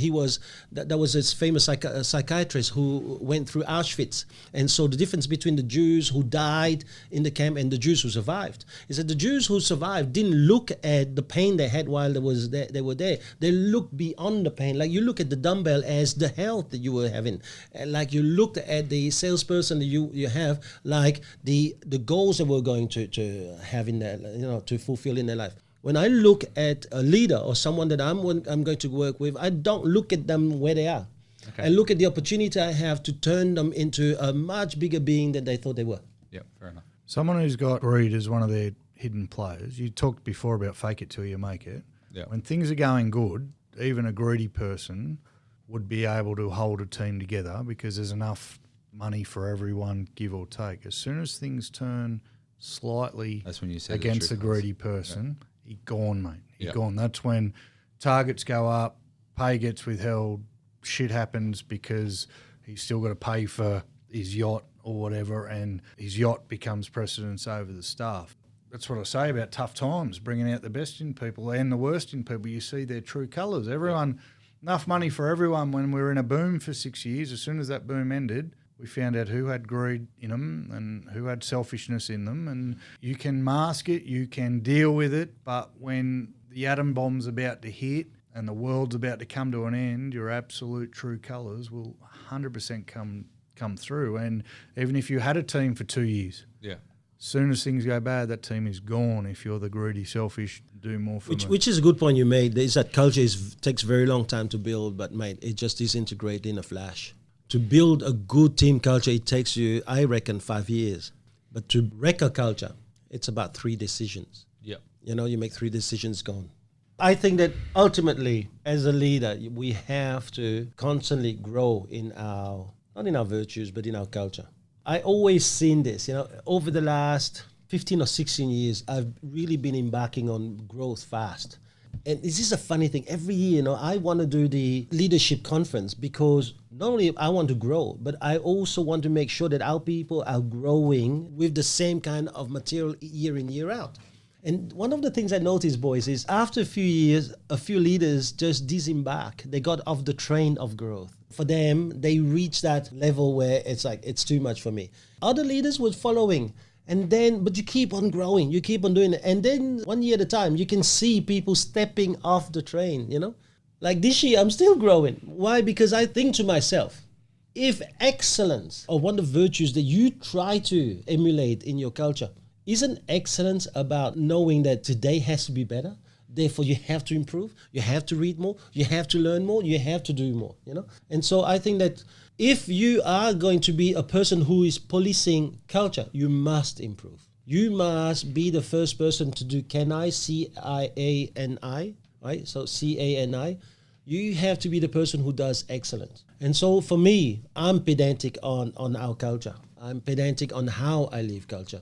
that was his famous psychiatrist who went through Auschwitz. And so the difference between the Jews who died in the camp and the Jews who survived is that the Jews who survived didn't look at the pain they had while they were there. They look beyond the pain. Like you look at the dumbbell as the health that you were having. Like you looked at the salesperson that you have, like the goals that we're going to have in their, to fulfill in their life. When I look at a leader or someone that I'm going to work with, I don't look at them where they are. Okay. I look at the opportunity I have to turn them into a much bigger being than they thought they were. Yeah, fair enough. Someone who's got greed as one of their hidden players. You talked before about fake it till you make it. Yeah. When things are going good, even a greedy person would be able to hold a team together because there's enough money for everyone, give or take. As soon as things turn slightly that's when you see against the greedy person, he's gone, mate. He's gone. That's when targets go up, pay gets withheld, shit happens because he's still got to pay for his yacht or whatever, and his yacht becomes precedence over the staff. That's what I say about tough times, bringing out the best in people and the worst in people. You see their true colours. Everyone, enough money for everyone when we were in a boom for 6 years. As soon as that boom ended, we found out who had greed in them and who had selfishness in them. And you can mask it, you can deal with it, but when the atom bomb's about to hit and the world's about to come to an end, your absolute true colours will 100% come through. And even if you had a team for 2 years, as soon as things go bad, that team is gone. If you're the greedy, selfish, do more for them. Which is a good point you made. Is that culture takes a very long time to build, but mate, it just disintegrates in a flash. To build a good team culture, it takes you, I reckon, 5 years. But to wreck a culture, it's about 3 decisions. Yep. You make 3 decisions, gone. I think that ultimately, as a leader, we have to constantly grow not in our virtues, but in our culture. I always seen this, over the last 15 or 16 years, I've really been embarking on growth fast. And this is a funny thing. Every year, I want to do the leadership conference because not only I want to grow, but I also want to make sure that our people are growing with the same kind of material year in, year out. And one of the things I noticed, boys, is after a few years, a few leaders just disembark. They got off the train of growth. For them, they reached that level where it's like, it's too much for me. Other leaders were following. But you keep on growing, you keep on doing it. And then 1 year at a time, you can see people stepping off the train, Like this year, I'm still growing. Why? Because I think to myself, if excellence or one of the virtues that you try to emulate in your culture, isn't excellence about knowing that today has to be better? Therefore, you have to improve, you have to read more, you have to learn more, you have to do more, And so I think that if you are going to be a person who is policing culture, you must improve. You must be the first person to do CANI, C-I-A-N-I, right? So C-A-N-I. You have to be the person who does excellence. And so for me, I'm pedantic on our culture. I'm pedantic on how I live culture.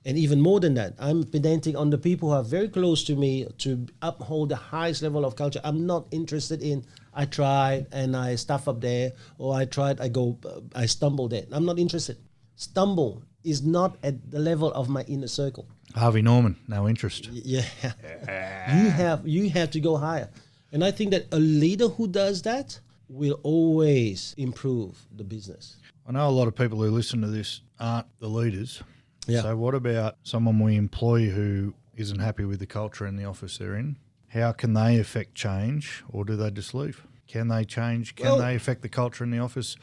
And even more than that, I'm pedantic on the people who are very close to me to uphold the highest level of culture. I'm not interested in, I tried and I stuff up there, or I stumbled there. I'm not interested. Stumble is not at the level of my inner circle. Harvey Norman, no interest. Yeah. You have to go higher. And I think that a leader who does that will always improve the business. I know a lot of people who listen to this aren't the leaders. Yeah. So what about someone we employ who isn't happy with the culture in the office they're in? How can they affect change, or do they just leave? Can they change? Can they affect the culture in the office?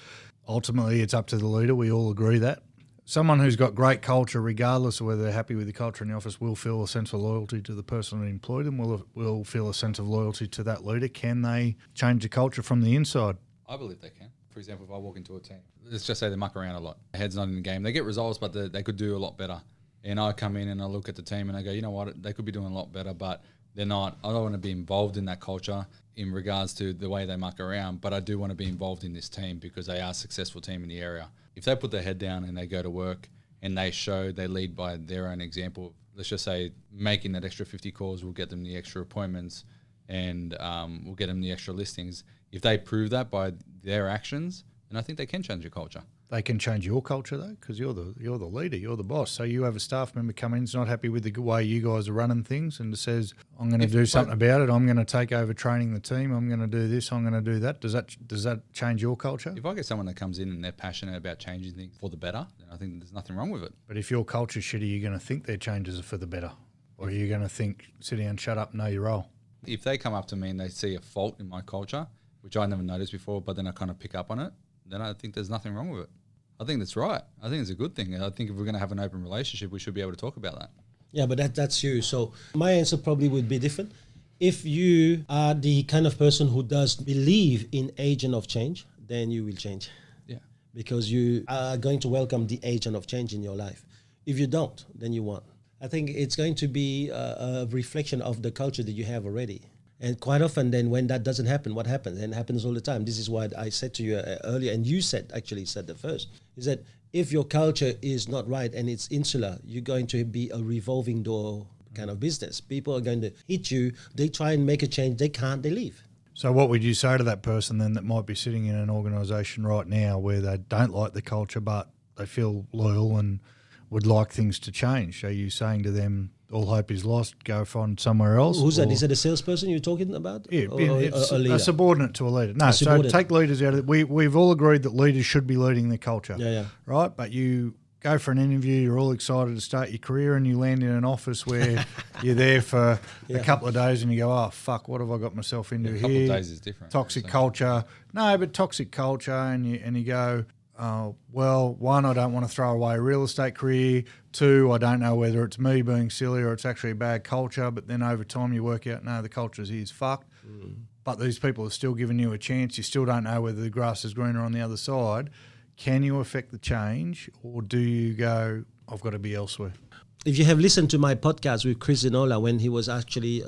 Ultimately, it's up to the leader. We all agree that. Someone who's got great culture, regardless of whether they're happy with the culture in the office, will feel a sense of loyalty to the person who employed them, will feel a sense of loyalty to that leader. Can they change the culture from the inside? I believe they can. For example, if I walk into a team, let's just say they muck around a lot. Their head's not in the game. They get results, but they could do a lot better. And I come in and I look at the team and I go, you know what, they could be doing a lot better, but they're not. I don't want to be involved in that culture in regards to the way they muck around, but I do want to be involved in this team because they are a successful team in the area. If they put their head down and they go to work and they lead by their own example, let's just say making that extra 50 calls will get them the extra appointments and will get them the extra listings. If they prove that by their actions, then I think they can change your culture. They can change your culture though, because you're the leader, you're the boss. So you have a staff member come in, who's not happy with the way you guys are running things, and says, "I'm going to do something about it. I'm going to take over training the team. I'm going to do this. I'm going to do that." Does that change your culture? If I get someone that comes in and they're passionate about changing things for the better, then I think there's nothing wrong with it. But if your culture's shitty, you're going to think their changes are for the better, or you're going to think, "Sit down, shut up, know your role." If they come up to me and they see a fault in my culture, which I never noticed before, but then I kind of pick up on it, then I think there's nothing wrong with it. I think that's right. I think it's a good thing. I think if we're going to have an open relationship, we should be able to talk about that. Yeah, but that's you. So my answer probably would be different. If you are the kind of person who does believe in agent of change, then you will change. Yeah. Because you are going to welcome the agent of change in your life. If you don't, then you won't. I think it's going to be a reflection of the culture that you have already. And quite often then when that doesn't happen, what happens? And it happens all the time. This is what I said to you earlier, and you said the first, is that if your culture is not right and it's insular, you're going to be a revolving door kind of business. People are going to hit you. They try and make a change. They can't, they leave. So what would you say to that person then that might be sitting in an organisation right now where they don't like the culture but they feel loyal and would like things to change? Are you saying to them, all hope is lost, go find somewhere else? Who's that? Is that a salesperson you're talking about? Yeah, or it's a leader? a subordinate to a leader. No, so take leaders out of it. We've all agreed that leaders should be leading the culture. Yeah. Right? But you go for an interview, you're all excited to start your career and you land in an office where you're there for a couple of days and you go, oh, fuck, what have I got myself into here? A couple of days is different. Toxic culture. No, but toxic culture and you go, oh, well, one, I don't want to throw away a real estate career. Two, I don't know whether it's me being silly or it's actually a bad culture. But then over time you work out, no, the culture is fucked. But these people are still giving you a chance. You still don't know whether the grass is greener on the other side. Can you affect the change, or do you go, I've got to be elsewhere? If you have listened to my podcast with Chris Zinola when he was actually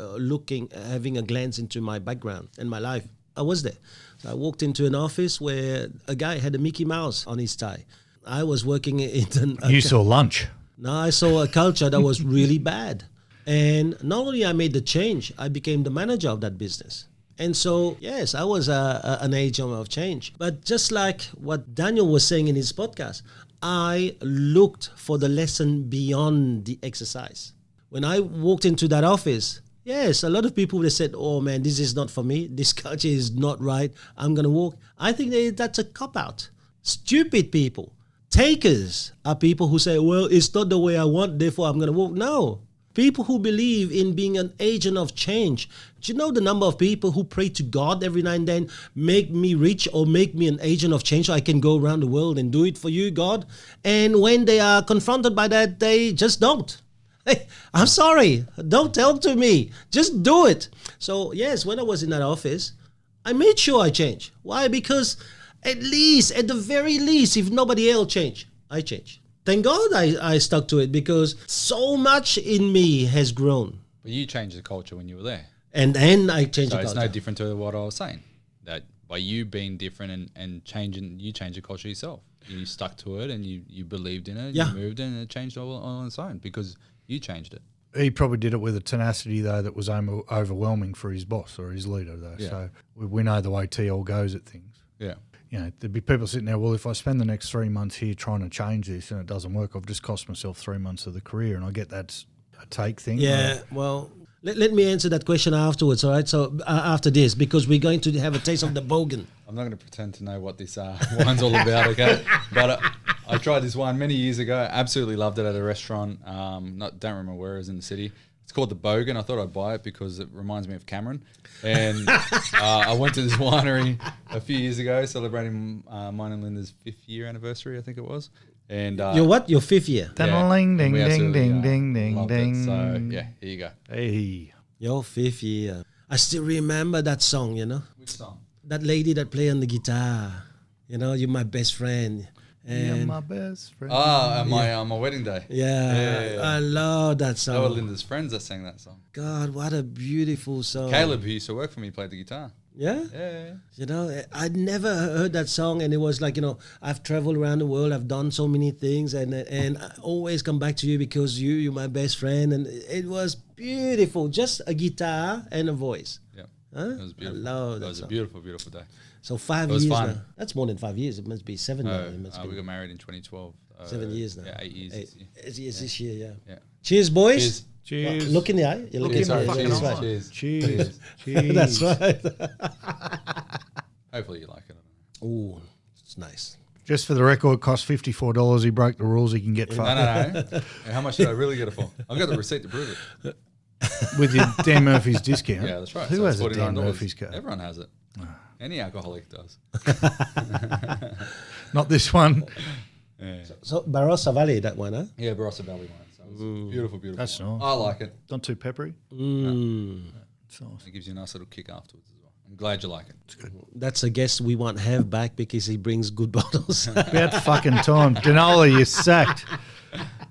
having a glance into my background and my life, I was there. So I walked into an office where a guy had a Mickey Mouse on his tie. I was working in... You saw lunch. No, I saw a culture that was really bad. And not only I made the change, I became the manager of that business. And so, yes, I was an agent of change. But just like what Daniel was saying in his podcast, I looked for the lesson beyond the exercise. When I walked into that office, yes, a lot of people would have said, oh man, this is not for me. This culture is not right. I'm going to walk. I think that's a cop-out. Stupid people. Takers are people who say, well, it's not the way I want, therefore I'm going to walk. No. People who believe in being an agent of change. Do you know the number of people who pray to God every now and then, make me rich or make me an agent of change so I can go around the world and do it for you, God? And when they are confronted by that, they just don't. Hey, I'm sorry. Don't tell to me. Just do it. So, yes, when I was in that office, I made sure I changed. Why? Because at the very least, if nobody else changed, I changed. Thank God I stuck to it because so much in me has grown. But you changed the culture when you were there. And then I changed the culture. So it's no different to what I was saying. That by you being different and changing, you changed the culture yourself. You stuck to it and you believed in it, you moved in and it changed all on its own because you changed it. He probably did it with a tenacity, though, that was overwhelming for his boss or his leader, though. Yeah. So we know the way TL goes at things. Yeah. You know, there'd be people sitting there, well, if I spend the next 3 months here trying to change this and it doesn't work, I've just cost myself 3 months of the career. And I get that's a take thing. Yeah, well, let me answer that question afterwards, all right? So after this, because we're going to have a taste of the Bogan. I'm not going to pretend to know what this wine's all about, okay? But I tried this wine many years ago. Absolutely loved it at a restaurant. Don't remember where it is in the city. It's called the Bogan. I thought I'd buy it because it reminds me of Cameron. And I went to this winery a few years ago celebrating mine and Linda's 5th year anniversary, I think it was. And your what? Your 5th year? Yeah. Ding, ding, ding, ding, ding, ding, ding. So, yeah, here you go. Hey. Your 5th year. I still remember that song, you know? Which song? That lady that played on the guitar. You know, you're my best friend. And you're my best friend. On my wedding day. Yeah, I love that song. They were Linda's friends that sang that song. God, what a beautiful song. Caleb, who used to work for me, played the guitar. Yeah? Yeah. You know, I'd never heard that song, and it was like, you know, I've traveled around the world, I've done so many things, and I always come back to you because you're my best friend, and it was beautiful. Just a guitar and a voice. Yeah. Huh? It was beautiful. I love that It was song. a beautiful, beautiful day. So 5 years now. That's more than 5 years. It must be 7 now. We got married in 2012. 7 years now. Yeah, 8 years. 8 years this year, yeah. Cheers, boys. Cheers. Well, look in the eye. You're Look in the fucking eye. Cheers. Cheers. Cheers. That's right. Hopefully you like it. Ooh, it's nice. Just for the record, it cost $54. He broke the rules. He can get fucked. No. How much did I really get it for? I've got the receipt to prove it. With your Dan Murphy's discount. Yeah, that's right. Who So has it's a Dan $49. Murphy's card? Everyone has it. Any alcoholic does. Not this one. Yeah, So Barossa Valley, that one, huh? yeah, Barossa Valley wine. So it's beautiful, beautiful. That's wine. nice. I like it. Not too peppery. It's It gives you a nice little kick afterwards as well. I'm glad you like it. It's good. That's a guest we want have back because he brings good bottles. About fucking time. Danola, you're sacked.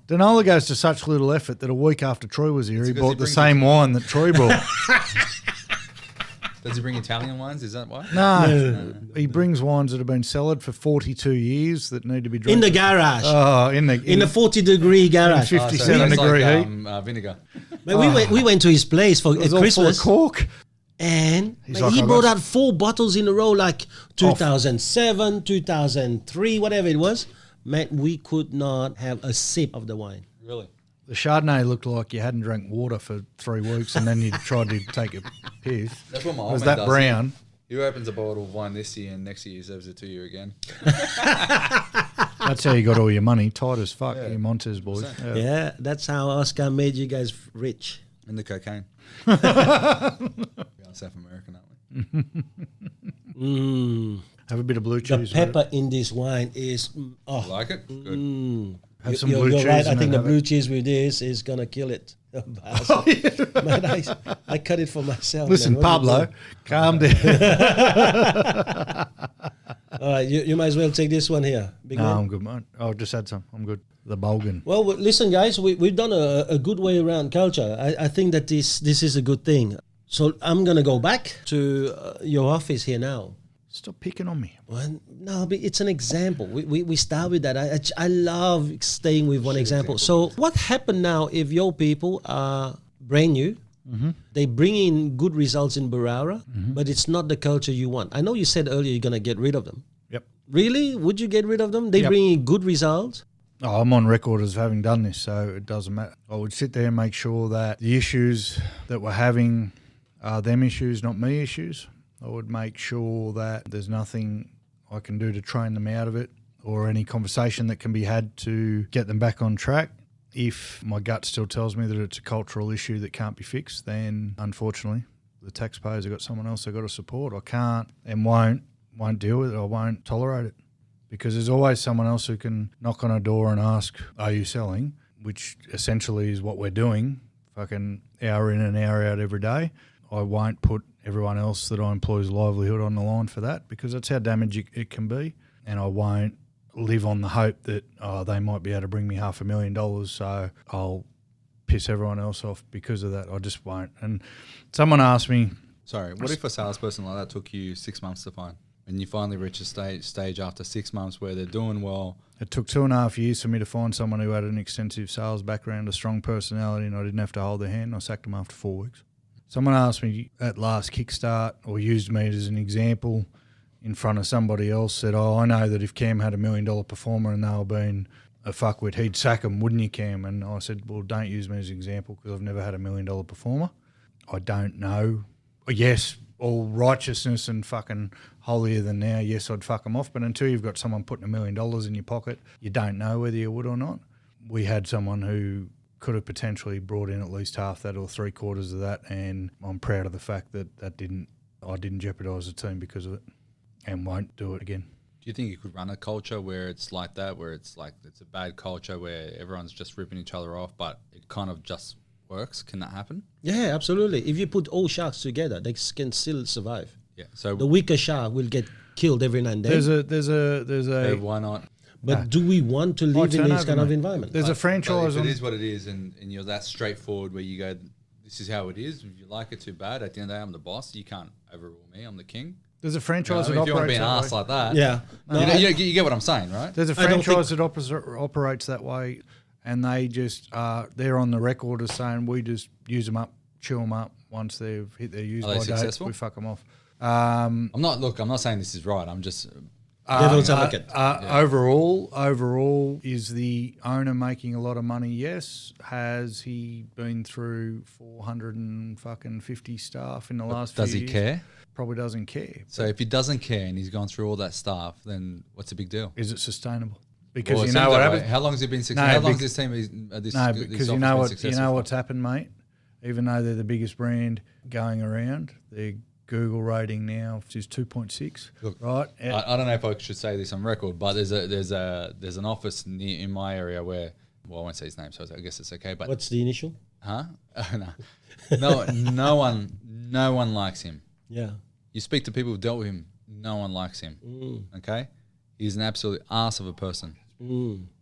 Danola goes to such little effort that a week after Troy was here, he because bought he the brings same wine that Troy bought. Does he bring Italian wines? Is that why? No. He brings wines that have been cellared for 42 years that need to be drunk. In the garage. Oh, in the 40-degree garage. 57-degree heat. Vinegar. But we went to his place for Christmas. All full of cork. And he brought out 4 bottles in a row, like 2007, 2003, whatever it was. Man, we could not have a sip of the wine. Really? The Chardonnay looked like you hadn't drank water for 3 weeks and then you tried to take a piss. That's what my old was man that does. brown. He opens a bottle of wine this year and next year he serves it to you again. That's how you got all your money. Tight as fuck, you Montes boys. Yeah, that's how Oscar made you guys rich. And the cocaine. We are South American, aren't we? Have a bit of blue cheese. The pepper in this wine is... You like it? Good. Have some blue you're cheese. right. I think the blue cheese with this is going to kill it. Man, I cut it for myself. Listen, man. Pablo, calm down. All right, you might as well take this one here. Big No, one. I'm good, mate. I'll just add some. I'm good. The Bogan. Well, listen, guys, we've done a good way around culture. I think that this is a good thing. So I'm going to go back to your office here now. Stop picking on me. Well, no, but it's an example. We start with that. I love staying with one example. So what happened now if your people are brand new, they bring in good results in Barossa, but it's not the culture you want? I know you said earlier you're going to get rid of them. Yep. Really? Would you get rid of them? They bring in good results? Oh, I'm on record as having done this, so it doesn't matter. I would sit there and make sure that the issues that we're having are them issues, not me issues. I would make sure that there's nothing I can do to train them out of it or any conversation that can be had to get them back on track. If my gut still tells me that it's a cultural issue that can't be fixed, then unfortunately the taxpayers have got someone else they've got to support. I can't and won't deal with it. I won't tolerate it because there's always someone else who can knock on a door and ask, are you selling? Which essentially is what we're doing, fucking hour in and hour out every day. I won't put everyone else that I employ's livelihood on the line for that because that's how damaging it can be. And I won't live on the hope that they might be able to bring me $500,000, so I'll piss everyone else off because of that. I just won't. And someone asked me... Sorry, what if a salesperson like that took you 6 months to find and you finally reach a stage after 6 months where they're doing well? It took 2.5 years for me to find someone who had an extensive sales background, a strong personality, and I didn't have to hold their hand. I sacked them after 4 weeks. Someone asked me at last Kickstart or used me as an example in front of somebody else, said, I know that if Cam had $1 million performer and they were being a fuckwit, he'd sack him, wouldn't you, Cam? And I said, well, don't use me as an example because I've never had $1 million performer. I don't know. Yes, all righteousness and fucking holier than now, yes, I'd fuck them off. But until you've got someone putting $1 million in your pocket, you don't know whether you would or not. We had someone who could have potentially brought in at least half that or 3/4 of that, and I'm proud of the fact that I didn't jeopardise the team because of it and won't do it again. Do you think you could run a culture where it's like that, where it's like it's a bad culture where everyone's just ripping each other off, but it kind of just works? Can that happen? Yeah, absolutely. If you put all sharks together, they can still survive. Yeah. So the weaker shark will get killed every now and then. There's a why not? But do we want to live in this kind of environment? There's a franchise. But if it is what it is, and you're that straightforward where you go, this is how it is. If you like it too bad, at the end of the day, I'm the boss. You can't overrule me. I'm the king. There's a franchise that operates if you want to be an that ass way. like that, Yeah. No, you get what I'm saying, right? There's a franchise that operates that way, and they just they're on the record as saying we just use them up, chew them up. Once they've hit their use-by date, we fuck them off. I'm not saying this is right. I'm just devil's advocate. Overall, is the owner making a lot of money? Yes. Has he been through 450 staff in the last few years? Does he care? Probably doesn't care. So if he doesn't care and he's gone through all that stuff, then what's the big deal? Is it sustainable? Because Well, you it know seems what that way. happened. How long has it been successful? How long has this team? Because you know what's happened, mate. Even though they're the biggest brand going around, their Google rating now is 2.6. Look, right? I don't know if I should say this on record, but there's an office in my area where, well, I won't say his name, so I guess it's okay. But what's the initial? Huh? No one likes him. Yeah. You speak to people who've dealt with him, no one likes him. Okay? He's an absolute arse of a person.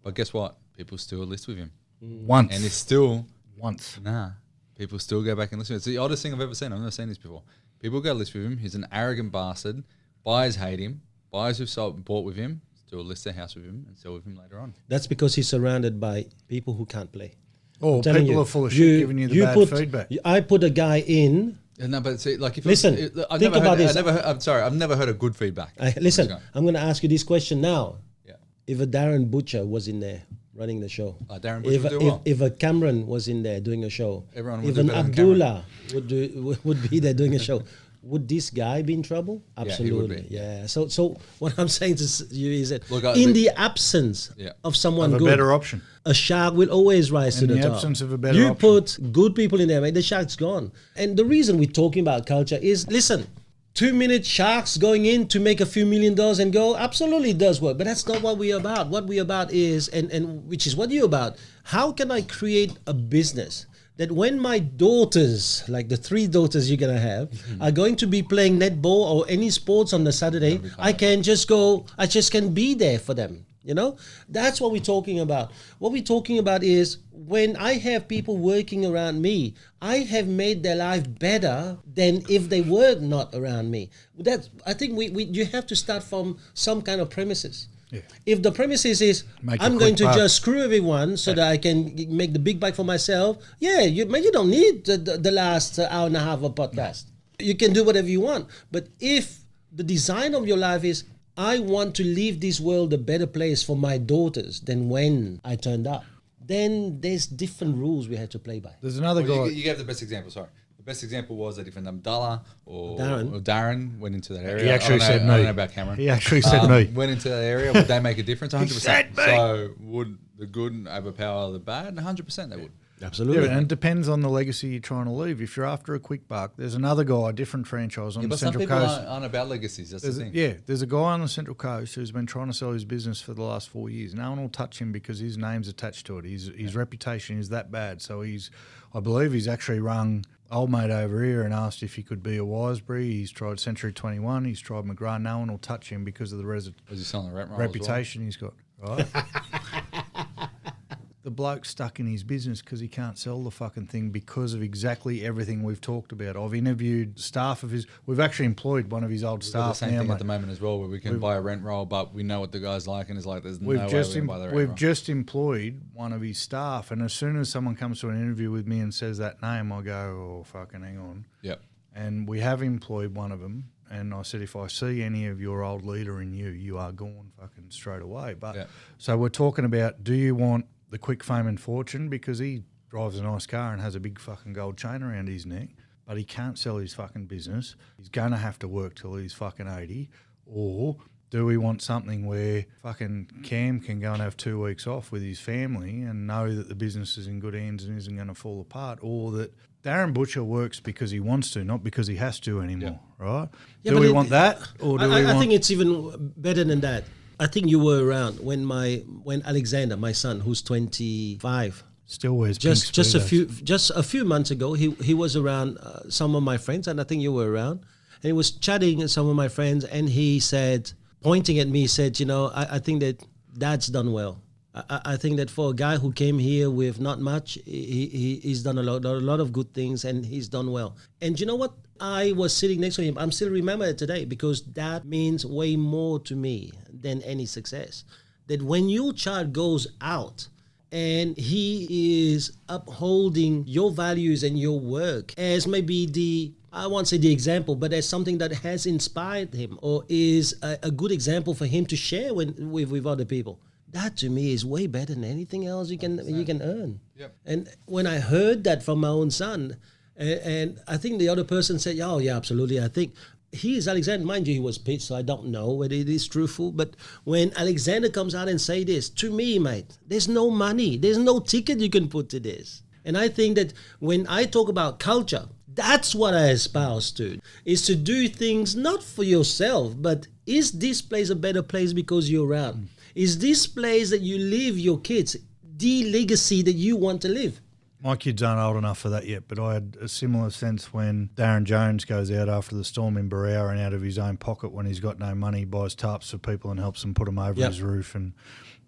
But guess what? People still list with him. Once. And it's still... Once. Nah. people still go back and listen. It's the oddest thing I've ever seen. I've never seen this before. People go list with him. He's an arrogant bastard. Buyers hate him. Buyers who've bought with him still list their house with him and sell with him later on. That's because he's surrounded by people who can't play. Or people are full of shit giving you the bad feedback. I put a guy in. No, but see, like if listen, think about this. I've never heard a good feedback. Listen, I'm going to ask you this question now. Yeah. If a Darren Butcher was in there running the show, Darren Butcher would do well. If a Cameron was in there doing a show, everyone would if do an better Abdullah would be there doing a show, would this guy be in trouble? Absolutely. Yeah, he would be. Yeah. So what I'm saying to you is that Look, in the absence of someone good, a better option, a shark will always rise to the top. In the absence of a better you option. put good people in there, mate, the shark's gone. And the reason we're talking about culture is, listen, 2-minute sharks going in to make a few $1 million and go, absolutely does work. But that's not what we're about. What we're about is, and which is what you're about, how can I create a business that when my daughters, like the 3 daughters you're going to have, are going to be playing netball or any sports on the Saturday, I can just can be there for them. You know, that's what we're talking about. What we're talking about is when I have people working around me, I have made their life better than if they were not around me. I think you have to start from some kind of premises. Yeah. If the premises is I'm going to just screw everyone so that I can make the big bike for myself, you don't need the last hour and a half of podcast. You can do whatever you want. But if the design of your life is I want to leave this world a better place for my daughters than when I turned up, then there's different rules we had to play by. There's another guy. You gave the best example, sorry. The best example was that if an Abdullah or Darren went into that area. He actually said me. I don't know about Cameron. He actually said me. Went into that area, would they make a difference? 100%. He said me. So would the good overpower the bad? 100% they would. Absolutely. Yeah, and it depends on the legacy you're trying to leave. If you're after a quick buck, there's another guy, a different franchise on the Central Coast. But some people aren't about legacies, that's the thing. Yeah, there's a guy on the Central Coast who's been trying to sell his business for the last 4 years. No one will touch him because his name's attached to it. His reputation is that bad. So I believe he's actually rung old mate over here and asked if he could be a Wiseberry. He's tried Century 21. He's tried McGrath. No one will touch him because of the reputation he's got. Right? The bloke's stuck in his business because he can't sell the fucking thing because of exactly everything we've talked about. I've interviewed staff of his. We've actually employed one of his old staff. The same thing at the moment as well, where we can buy a rent roll, but we know what the guy's like, and it's like there's no way we can buy the rent roll. We've just employed one of his staff, and as soon as someone comes to an interview with me and says that name, I go, "Oh, fucking hang on." Yep. And we have employed one of them. And I said, if I see any of your old leader in you, you are gone fucking straight away. But so we're talking about, do you want the quick fame and fortune because he drives a nice car and has a big fucking gold chain around his neck, but he can't sell his fucking business. He's going to have to work till he's fucking 80. Or do we want something where fucking Cam can go and have 2 weeks off with his family and know that the business is in good hands and isn't going to fall apart? Or that Darren Butcher works because he wants to, not because he has to anymore, right? Do we want that? Or do we want... I think it's even better than that. I think you were around when Alexander, my son, who's 25, still wears just a few months ago, he was around some of my friends, and I think you were around, and he was chatting with some of my friends, and he said, pointing at me, said, I think that Dad's done well. I think that for a guy who came here with not much, he's done a lot of good things, and he's done well. And you know what? I was sitting next to him. I'm still remember it today because that means way more to me than any success. That when your child goes out and he is upholding your values and your work as maybe I won't say the example, but as something that has inspired him or is a good example for him to share with other people. That to me is way better than anything else you can earn. Yep. And when I heard that from my own son, and I think the other person said, "Oh yeah, absolutely." I think he is Alexander. Mind you, he was pitched, so I don't know whether it is truthful. But when Alexander comes out and say this to me, mate, there's no money, there's no ticket you can put to this. And I think that when I talk about culture, that's what I espouse to, is to do things not for yourself, but is this place a better place because you're around? Is this place that you live your kids the legacy that you want to live? My kids aren't old enough for that yet, but I had a similar sense when Darren Jones goes out after the storm in Barrow and out of his own pocket when he's got no money, buys tarps for people and helps them put them over his roof and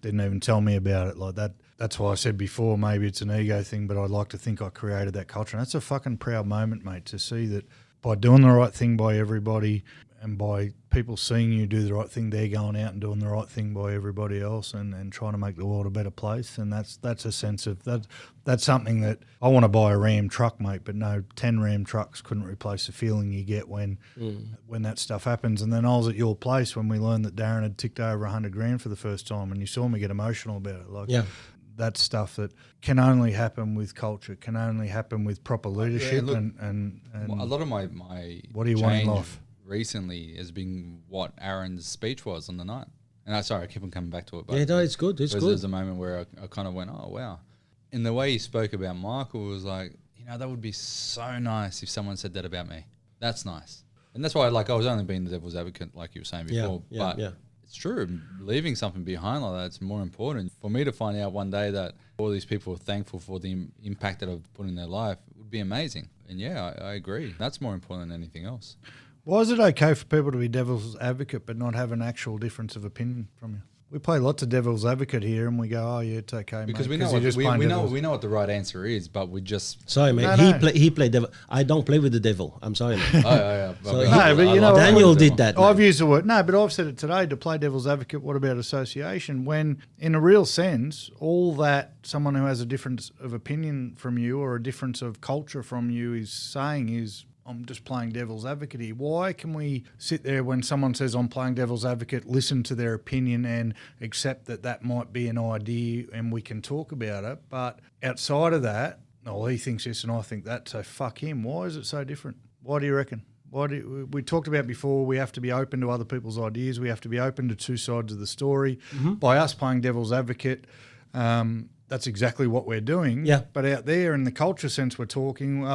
didn't even tell me about it like that. That's why I said before maybe it's an ego thing, but I'd like to think I created that culture. And that's a fucking proud moment, mate, to see that by doing the right thing by everybody and by people seeing you do the right thing, they're going out and doing the right thing by everybody else and trying to make the world a better place. And that's a sense of that. That's something that I want to buy a Ram truck, mate, but no, 10 Ram trucks couldn't replace the feeling you get when that stuff happens. And then I was at your place when we learned that Darren had ticked over 100 grand for the first time, and you saw me get emotional about it. Like, that's stuff that can only happen with culture, can only happen with proper leadership. And a lot of my what do you want in life recently has been what Aaron's speech was on the night. And I keep on coming back to it. But it's good. It's good. There's a moment where I kind of went, oh, wow. And the way he spoke about Michael was like, that would be so nice if someone said that about me. That's nice. And that's why, I was only being the devil's advocate, like you were saying before. But it's true. Leaving something behind like that's more important. For me to find out one day that all these people are thankful for the impact that I've put in their life would be amazing. And I agree. That's more important than anything else. Why is it okay for people to be devil's advocate but not have an actual difference of opinion from you? We play lots of devil's advocate here, and we go, "Oh yeah, it's okay." Because mate, we know what the right answer is, but we just sorry, mate. He played devil. I don't play with the devil. I'm sorry, mate. Daniel did that. I've used the word but I've said it today to play devil's advocate. What about association? When, in a real sense, all that someone who has a difference of opinion from you or a difference of culture from you is saying is, I'm just playing devil's advocate here. Why can we sit there when someone says I'm playing devil's advocate, listen to their opinion and accept that might be an idea and we can talk about it? But outside of that, he thinks this and I think that, so fuck him. Why is it so different? Why do you reckon? We talked about before, we have to be open to other people's ideas. We have to be open to two sides of the story. By us playing devil's advocate, that's exactly what we're doing. Yeah. But out there in the culture sense, we're talking,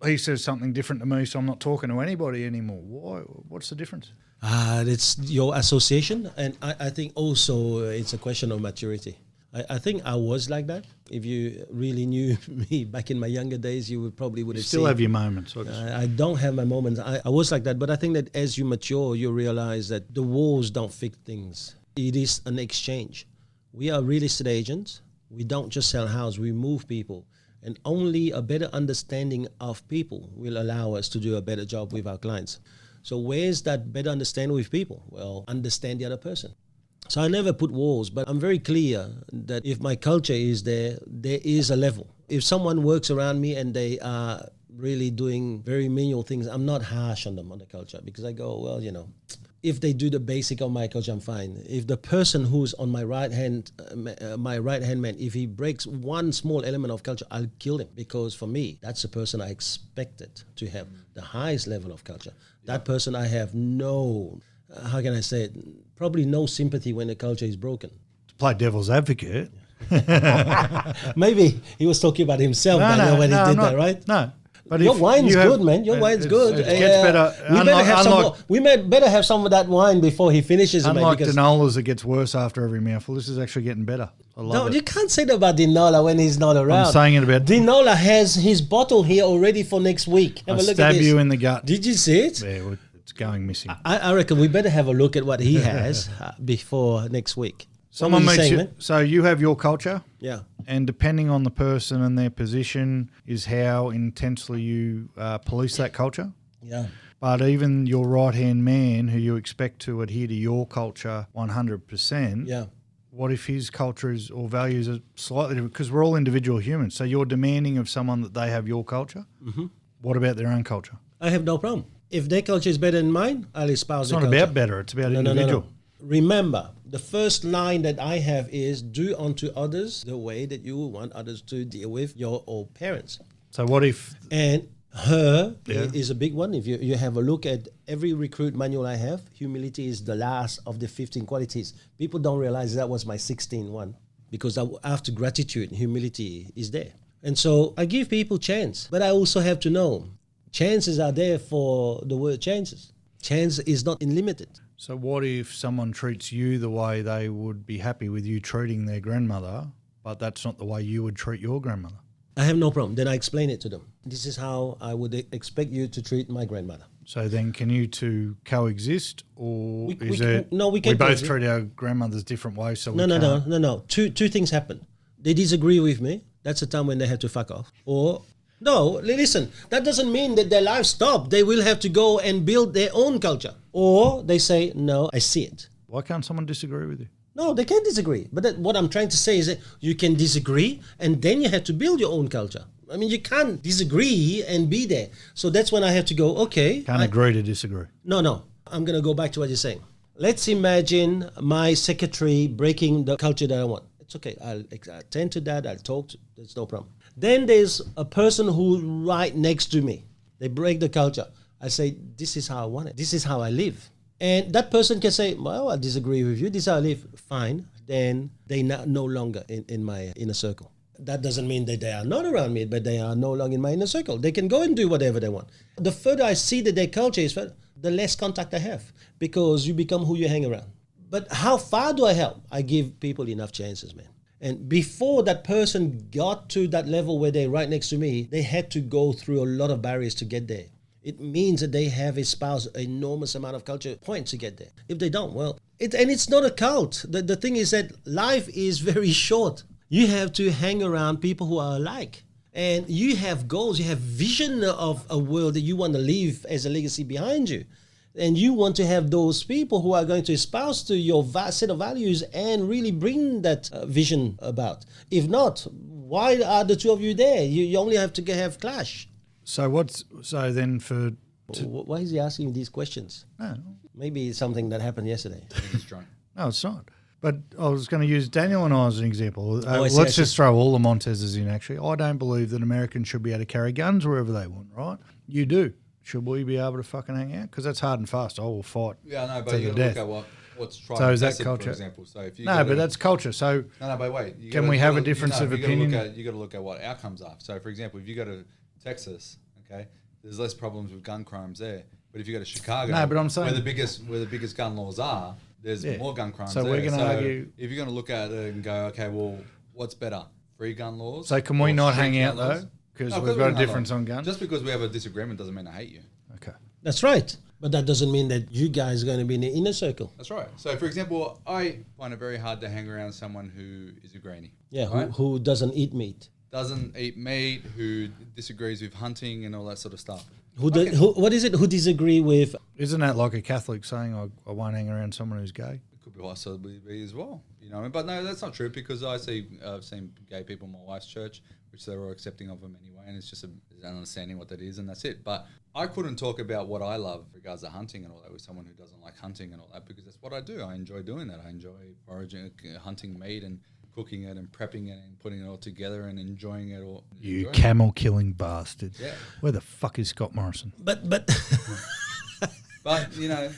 he says something different to me, so I'm not talking to anybody anymore. Why? What's the difference? It's your association, and I think also it's a question of maturity. I think I was like that. If you really knew me back in my younger days, you would have seen. Still have your moments. I don't have my moments. I was like that, but I think that as you mature, you realize that the walls don't fix things. It is an exchange. We are real estate agents. We don't just sell houses, we move people. And only a better understanding of people will allow us to do a better job with our clients. So where's that better understanding with people? Well, understand the other person. So I never put walls, but I'm very clear that if my culture is there is a level. If someone works around me and they are really doing very menial things, I'm not harsh on them on the culture, because I go, if they do the basic of my culture, I'm fine. If the person who's on my right hand man, if he breaks one small element of culture, I'll kill him, because for me, that's the person I expected to have the highest level of culture. That person I have no, how can I say it, probably no sympathy when the culture is broken. To play devil's advocate. Maybe he was talking about himself when he did that, right? No. But your wine's good, man. Your wine's good. It gets better. We better have some of that wine before he finishes. Unlike Danolas, it gets worse after every mouthful. This is actually getting better. I love it. You can't say that about Dinola when he's not around. I'm saying it about Dinola has his bottle here already for next week. Have a look at this. Stab you in the gut. Did you see it? Yeah, it's going missing. I reckon we better have a look at what he has before next week. Someone meets you. So you have your culture. Yeah. And depending on the person and their position is how intensely you police that culture. Yeah. But even your right-hand man, who you expect to adhere to your culture 100%, yeah. What if his culture or values are slightly different? Because we're all individual humans. So you're demanding of someone that they have your culture. Mm-hmm. What about their own culture? I have no problem. If their culture is better than mine, I'll espouse their culture. It's not about better. It's about individual. No. Remember, the first line that I have is do unto others the way that you want others to deal with your old parents. So what if... And her is a big one. If you have a look at every recruit manual I have, humility is the last of the 15 qualities. People don't realize that was my 16th one, because after gratitude, humility is there. And so I give people chance, but I also have to know chances are there for the word chances. Chance is not unlimited. So what if someone treats you the way they would be happy with you treating their grandmother, but that's not the way you would treat your grandmother? I have no problem. Then I explain it to them. This is how I would expect you to treat my grandmother. So then can you two coexist, or We it we can we both coexist. treat our grandmothers different ways? So No. Two things happen. They disagree with me. That's the time when they have to fuck off. Or, no, listen, that doesn't mean that their lives stop. They will have to go and build their own culture. Or they say, no, I see it. Why can't someone disagree with you? No, they can't disagree. But what I'm trying to say is that you can disagree and then you have to build your own culture. I mean, you can't disagree and be there. So that's when I have to go, okay. Can't agree to disagree. No. I'm going to go back to what you're saying. Let's imagine my secretary breaking the culture that I want. It's okay. I'll attend to that. I'll talk to, there's no problem. Then there's a person who right next to me. They break the culture. I say, this is how I want it. This is how I live. And that person can say, well, I disagree with you. This is how I live. Fine. Then they no longer in my inner circle. That doesn't mean that they are not around me, but they are no longer in my inner circle. They can go and do whatever they want. The further I see that their culture is, the less contact I have, because you become who you hang around. But how far do I help? I give people enough chances, man. And before that person got to that level where they're right next to me, they had to go through a lot of barriers to get there. It means that they have espoused an enormous amount of culture points to get there. If they don't, well, it's not a cult. The thing is that life is very short. You have to hang around people who are alike. And you have goals, you have vision of a world that you want to leave as a legacy behind you. And you want to have those people who are going to espouse to your set of values and really bring that vision about. If not, why are the two of you there? You only have to have clash. So then why is he asking these questions? No. Maybe it's something that happened yesterday. He's drunk. No, it's not. But I was going to use Daniel and I as an example. Let's just throw all the Montezes in, actually. I don't believe that Americans should be able to carry guns wherever they want, right? You do. Should we be able to fucking hang out? Because that's hard and fast. I will fight. Yeah, no, but to you the got to death. look at what's tried So and is that tested, culture? for example. So if you No, but that's culture. So no, but wait. Can we have a difference of opinion? You got to look at what outcomes are. So, for example, if you go to Texas, okay, there's less problems with gun crimes there. But if you go to Chicago, No, but I'm saying- where the biggest gun laws are, there's more gun crimes. So there. we're gonna argue- If you're going to look at it and go, okay, well, what's better, free gun laws? So can we or not street hang gun out, laws? though? Because No, we've we got a can hang difference on guns? Just because we have a disagreement doesn't mean I hate you. Okay. That's right. But that doesn't mean that you guys are going to be in the inner circle. That's right. So, for example, I find it very hard to hang around someone who is a granny. Yeah, right? who doesn't eat meat. Doesn't eat meat, who disagrees with hunting and all that sort of stuff. Who disagree with? Isn't that like a Catholic saying, I won't hang around someone who's gay? It could possibly be as well, you know. But no, that's not true, because I've seen gay people in my wife's church, which they're all accepting of them anyway, and it's just an understanding what that is, and that's it. But I couldn't talk about what I love with regards to hunting and all that with someone who doesn't like hunting and all that, because that's what I do. I enjoy doing that. I enjoy foraging, hunting meat and cooking it and prepping it and putting it all together and enjoying it all. You camel killing bastard. Yeah. Where the fuck is Scott Morrison? But But, you know,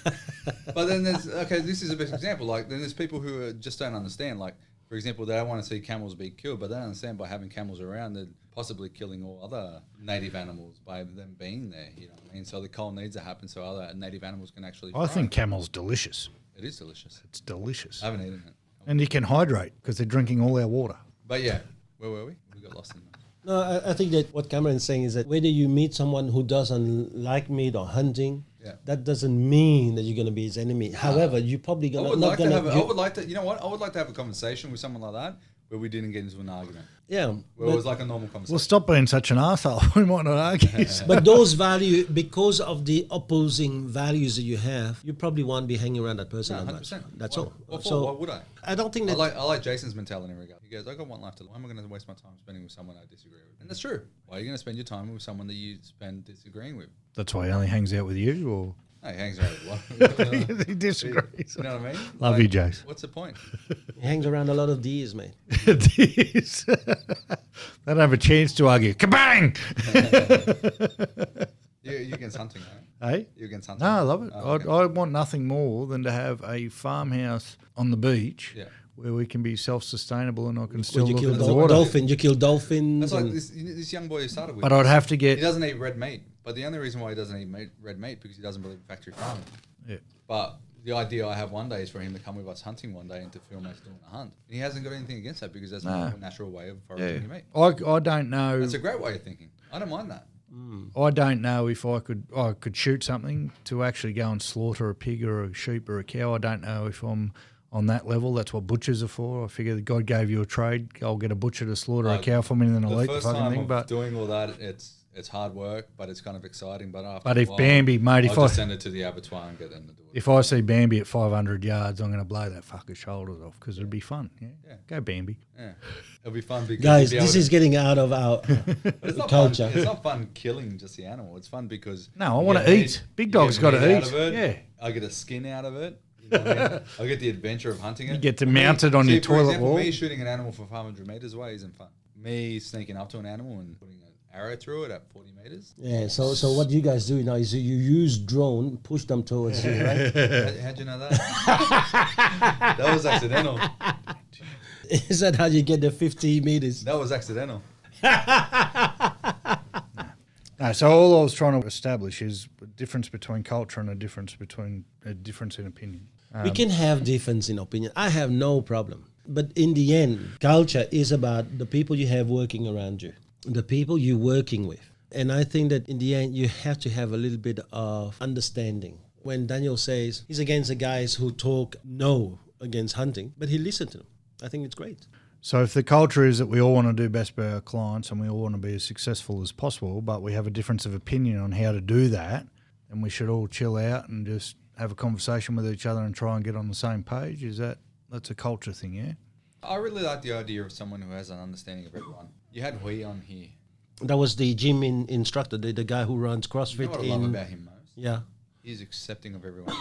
but then there's, okay, this is a best example. Like, then there's people who just don't understand. Like, for example, they don't want to see camels be killed, but they don't understand by having camels around, they're possibly killing all other native animals by them being there. You know what I mean? So the cull needs to happen so other native animals can actually I thrive. think camel's delicious. It is delicious. It's delicious. I haven't eaten it. And you can hydrate because they're drinking all our water. But yeah, where were we? We got lost in that. no, I think that what Cameron's saying is that whether you meet someone who doesn't like meat or hunting, that doesn't mean that you're going to be his enemy. However, you're probably going to not going to. I would like to. You know what? I would like to have a conversation with someone like that where we didn't get into an argument. Yeah, Where it was like a normal conversation. Well, stop being such an arsehole. We might not argue. but those values, because of the opposing values that you have, you probably won't be hanging around that person that much. 100%. That's Why? all. What for? So Why would I? I don't think that. I like Jason's mentality in regard. He goes, I got one life to live. Why am I going to waste my time spending with someone I disagree with? And that's true. Why are you going to spend your time with someone that you spend disagreeing with? That's why he only hangs out with you, or No, he hangs around with a lot. he disagrees. You know what I mean? Love you, Jace. What's the point? He hangs around a lot of D's, mate. They don't have a chance to argue. Kabang! You're against hunting, right? Hey? You're against hunting? No, I love it. Oh, okay. I want nothing more than to have a farmhouse on the beach where we can be self-sustainable and I can still you look kill at the water. You kill dolphins. That's like and- this young boy who started with. But I'd have to He get... doesn't eat red meat. But the only reason why he doesn't eat red meat because he doesn't believe in factory farming. Yeah. But the idea I have one day is for him to come with us hunting one day and to film us doing a hunt. He hasn't got anything against that because that's a natural way of foraging your meat. I don't know. That's a great way of thinking. I don't mind that. I don't know if I could shoot something to actually go and slaughter a pig or a sheep or a cow. I don't know if I'm on that level. That's what butchers are for. I figure that God gave you a trade. I'll get a butcher to slaughter a cow for me and then I'll eat the fucking thing. But doing all that, it's hard work, but it's kind of exciting. But if Bambi, mate, I'll just send it to the abattoir and get them to do it. If I see Bambi at 500 yards, I'm going to blow that fucker's shoulders off because it'll be fun. Yeah. Go Bambi. Yeah, it'll be fun because guys, this is getting out of our culture. It's not fun killing just the animal. It's fun because I want to eat. Big dog's got to eat. Yeah, I get a skin out of it. You know what I mean? I get the adventure of hunting it. You get to mount it on your toilet wall. Me shooting an animal for 500 meters away isn't fun. Me sneaking up to an animal and putting an arrow through it at 40 meters. Yeah. So what you guys do now is you use drone, push them towards you, right? How'd you know that? That was accidental. Is that how you get the 50 meters? That was accidental. No, so all I was trying to establish is a difference between culture and a difference in opinion. We can have difference in opinion. I have no problem. But in the end, culture is about the people you have working around you, the people you're working with. And I think that in the end, you have to have a little bit of understanding. When Daniel says he's against the guys who talk no against hunting, but he listened to them. I think it's great. So if the culture is that we all want to do best by our clients and we all want to be as successful as possible, but we have a difference of opinion on how to do that, then we should all chill out and just have a conversation with each other and try and get on the same page. That's a culture thing, yeah? I really like the idea of someone who has an understanding of everyone. You had Hoang on here. That was the gym instructor, the guy who runs CrossFit. You know what I love about him most? Yeah. He's accepting of everyone.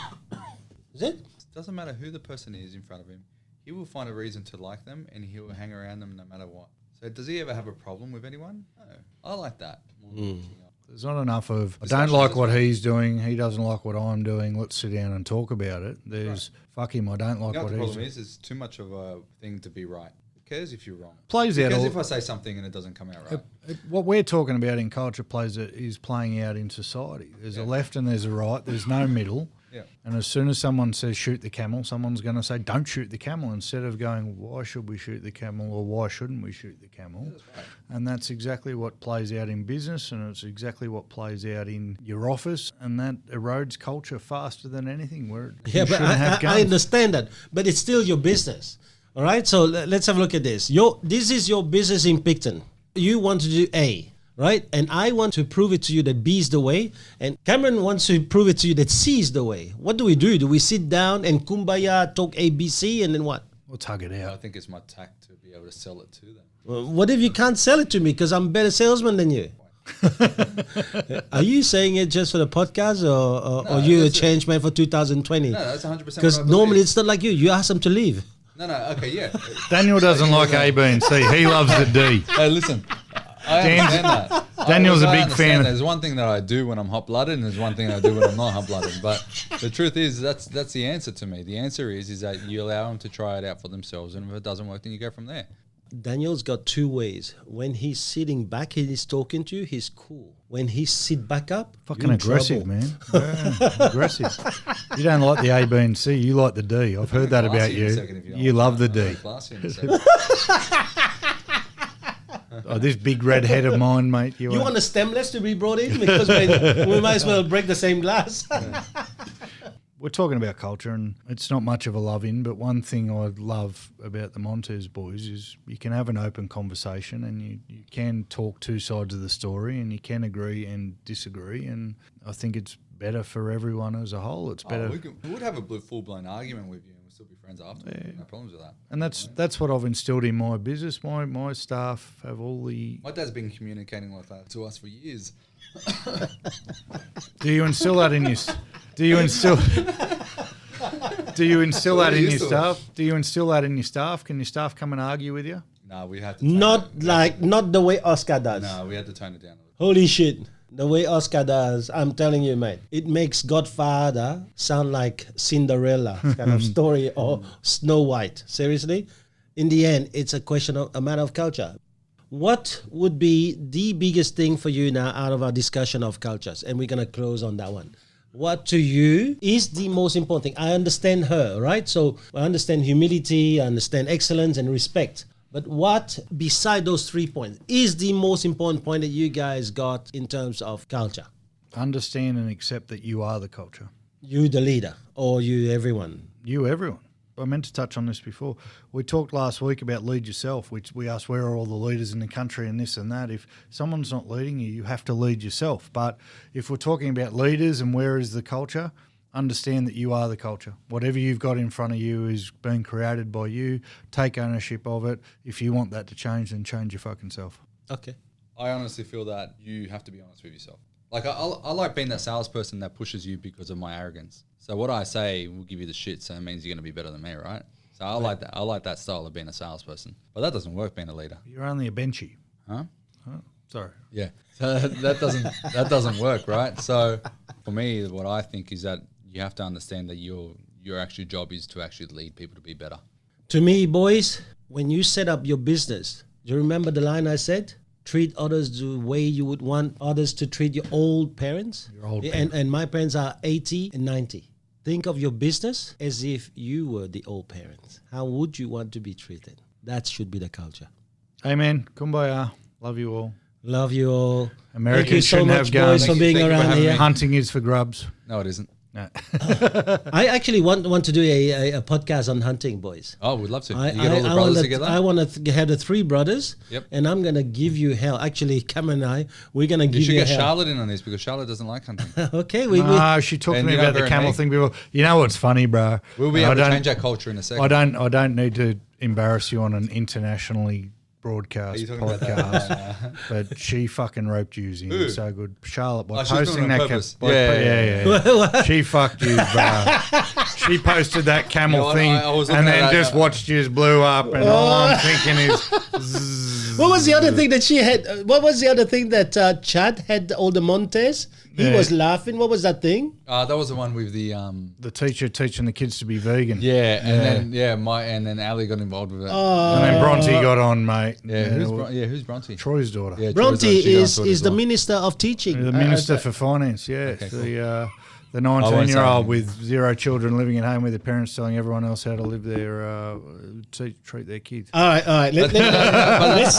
Is it? Doesn't matter who the person is in front of him. He will find a reason to like them and he will hang around them no matter what. So does he ever have a problem with anyone? No. I like that. There's not enough of, I don't like what he's doing, he doesn't like what I'm doing, let's sit down and talk about it. There's, fuck him, I don't like what he's doing. The problem is it's too much of a thing to be right. Who cares if you're wrong? Who cares if I say something and it doesn't come out right? What we're talking about in culture is playing out in society. There's a left and there's a right, there's no middle. Yeah. And as soon as someone says shoot the camel, someone's going to say don't shoot the camel instead of going why should we shoot the camel or why shouldn't we shoot the camel? That's right. And that's exactly what plays out in business and it's exactly what plays out in your office and that erodes culture faster than anything. I understand that, but it's still your business. All right, so let's have a look at this. This is your business in Picton. You want to do A. Right? And I want to prove it to you that B is the way. And Cameron wants to prove it to you that C is the way. What do? Do we sit down and kumbaya, talk ABC, and then what? We'll tug it out. I think it's my tact to be able to sell it to them. Well, what if you can't sell it to me because I'm a better salesman than you? Are you saying it just for the podcast or you a change man for 2020? No, that's 100%. Because normally it's not like you. You ask them to leave. No, okay, yeah. Daniel doesn't like A, B, and C. He loves the D. Hey, listen. I understand that. Daniel's a big fan. There's one thing that I do when I'm hot-blooded and there's one thing I do when I'm not hot-blooded. But the truth is that's the answer to me. The answer is that you allow them to try it out for themselves and if it doesn't work, then you go from there. Daniel's got two ways. When he's sitting back and he's talking to you, he's cool. When he sit back up, fucking aggressive, man. Yeah, aggressive. You don't like the A, B, and C. You like the D. I've heard that about you. You love the D. Oh, this big red head of mine, mate. You want the stemless to be brought in? Because we might as well break the same glass. We're talking about culture, and it's not much of a love-in, but one thing I love about the Montes boys is you can have an open conversation and you can talk two sides of the story and you can agree and disagree, and I think it's better for everyone as a whole. It's better. We would have a full-blown argument with you and we'll still be friends after. Yeah. No problems with that. And that's what I've instilled in my business. My staff have all the... My dad's been communicating like that to us for years. Do you instill that in your... Do you instill that in your staff? Do you instill that in your staff? Can your staff come and argue with you? No, we had to. Not the way Oscar does. No, we had to tone it down a little. Holy shit. The way Oscar does, I'm telling you, mate, it makes Godfather sound like Cinderella kind of story or Snow White. Seriously? In the end, it's a matter of culture. What would be the biggest thing for you now out of our discussion of cultures? And we're going to close on that one. what to you is the most important thing? I understand her, right? So I understand humility, I understand excellence and respect. But what, beside those 3 points, is the most important point that you guys got in terms of culture? Understand and accept that you are the culture. You, the leader, or you, everyone? You, everyone. I meant to touch on this before. We talked last week about lead yourself, which we asked where are all the leaders in the country and this and that. If someone's not leading you, you have to lead yourself. But if we're talking about leaders and where is the culture, understand that you are the culture. Whatever you've got in front of you is being created by you. Take ownership of it. If you want that to change, then change your fucking self. Okay. I honestly feel that you have to be honest with yourself. Like, I like being that salesperson that pushes you because of my arrogance. So what I say will give you the shit, so it means you're going to be better than me, right? So I like that. I like that style of being a salesperson. But that doesn't work being a leader. You're only a benchy. Huh? Oh, sorry. Yeah. So that doesn't work, right? So for me, what I think is that you have to understand that your actual job is to actually lead people to be better. To me, boys, when you set up your business, do you remember the line I said? Treat others the way you would want others to treat your old parents. Your old parents. And my parents are 80 and 90. Think of your business as if you were the old parents. How would you want to be treated? That should be the culture. Amen. Kumbaya. Love you all. Love you all. Americans Thank you so shouldn't much, have guns. boys, for being Thank you for around having here. me. Hunting is for grubs. No, it isn't. No. I actually want to do a podcast on hunting, boys. Oh, we'd love to. I You get all the brothers together? I want to have the 3 brothers, Yep. and I'm going to give you hell. Actually, Cameron and I, we're going to You give should you get hell. Charlotte in on this because Charlotte doesn't like hunting. Okay, She talked to And me you about don't the burn camel me. thing before. You know what's funny, bro? We'll be I able to don't- change our culture in a second. I don't need to embarrass you on an internationally broadcast Are you talking about that? podcast, but she fucking roped you in. Who? So good, Charlotte, by Oh, she was posting doing it on that. purpose. By yeah. She fucked you, bro. She posted that camel Yeah, thing, I was looking and at then that, just watched you blew up, and all I'm thinking is, What was the other thing that she had? What was the other thing that Chad had? All the Montes. He Yeah. was laughing. What was that thing? That was the one with the the teacher teaching the kids to be vegan. and then Ali got involved with it. And then Bronte got on, mate. Who's Bronte? Troy's daughter. Yeah, Bronte she got onto it is as the well. Minister of Teaching. The Minister for Finance, yes. Okay, The I won't say 19-year-old anything. with 0 children living at home with their parents telling everyone else how to live their, treat their kids. All right. Let's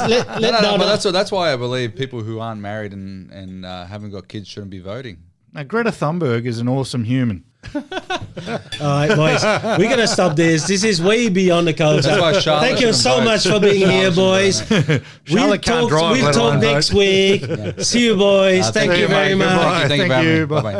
But that's why I believe people who aren't married and haven't got kids shouldn't be voting. Now, Greta Thunberg is an awesome human. All right, boys. We're gonna stop this. This is way beyond the culture. That's why Charlotte Thank you shouldn't so vote. much for being here, boys. Charlotte can't drive, We'll let talk alone next vote. week. See you, boys. Thank Thank you, you very mate. much. Goodbye. Thank you for Thank having you. me. Bye. Bye-bye.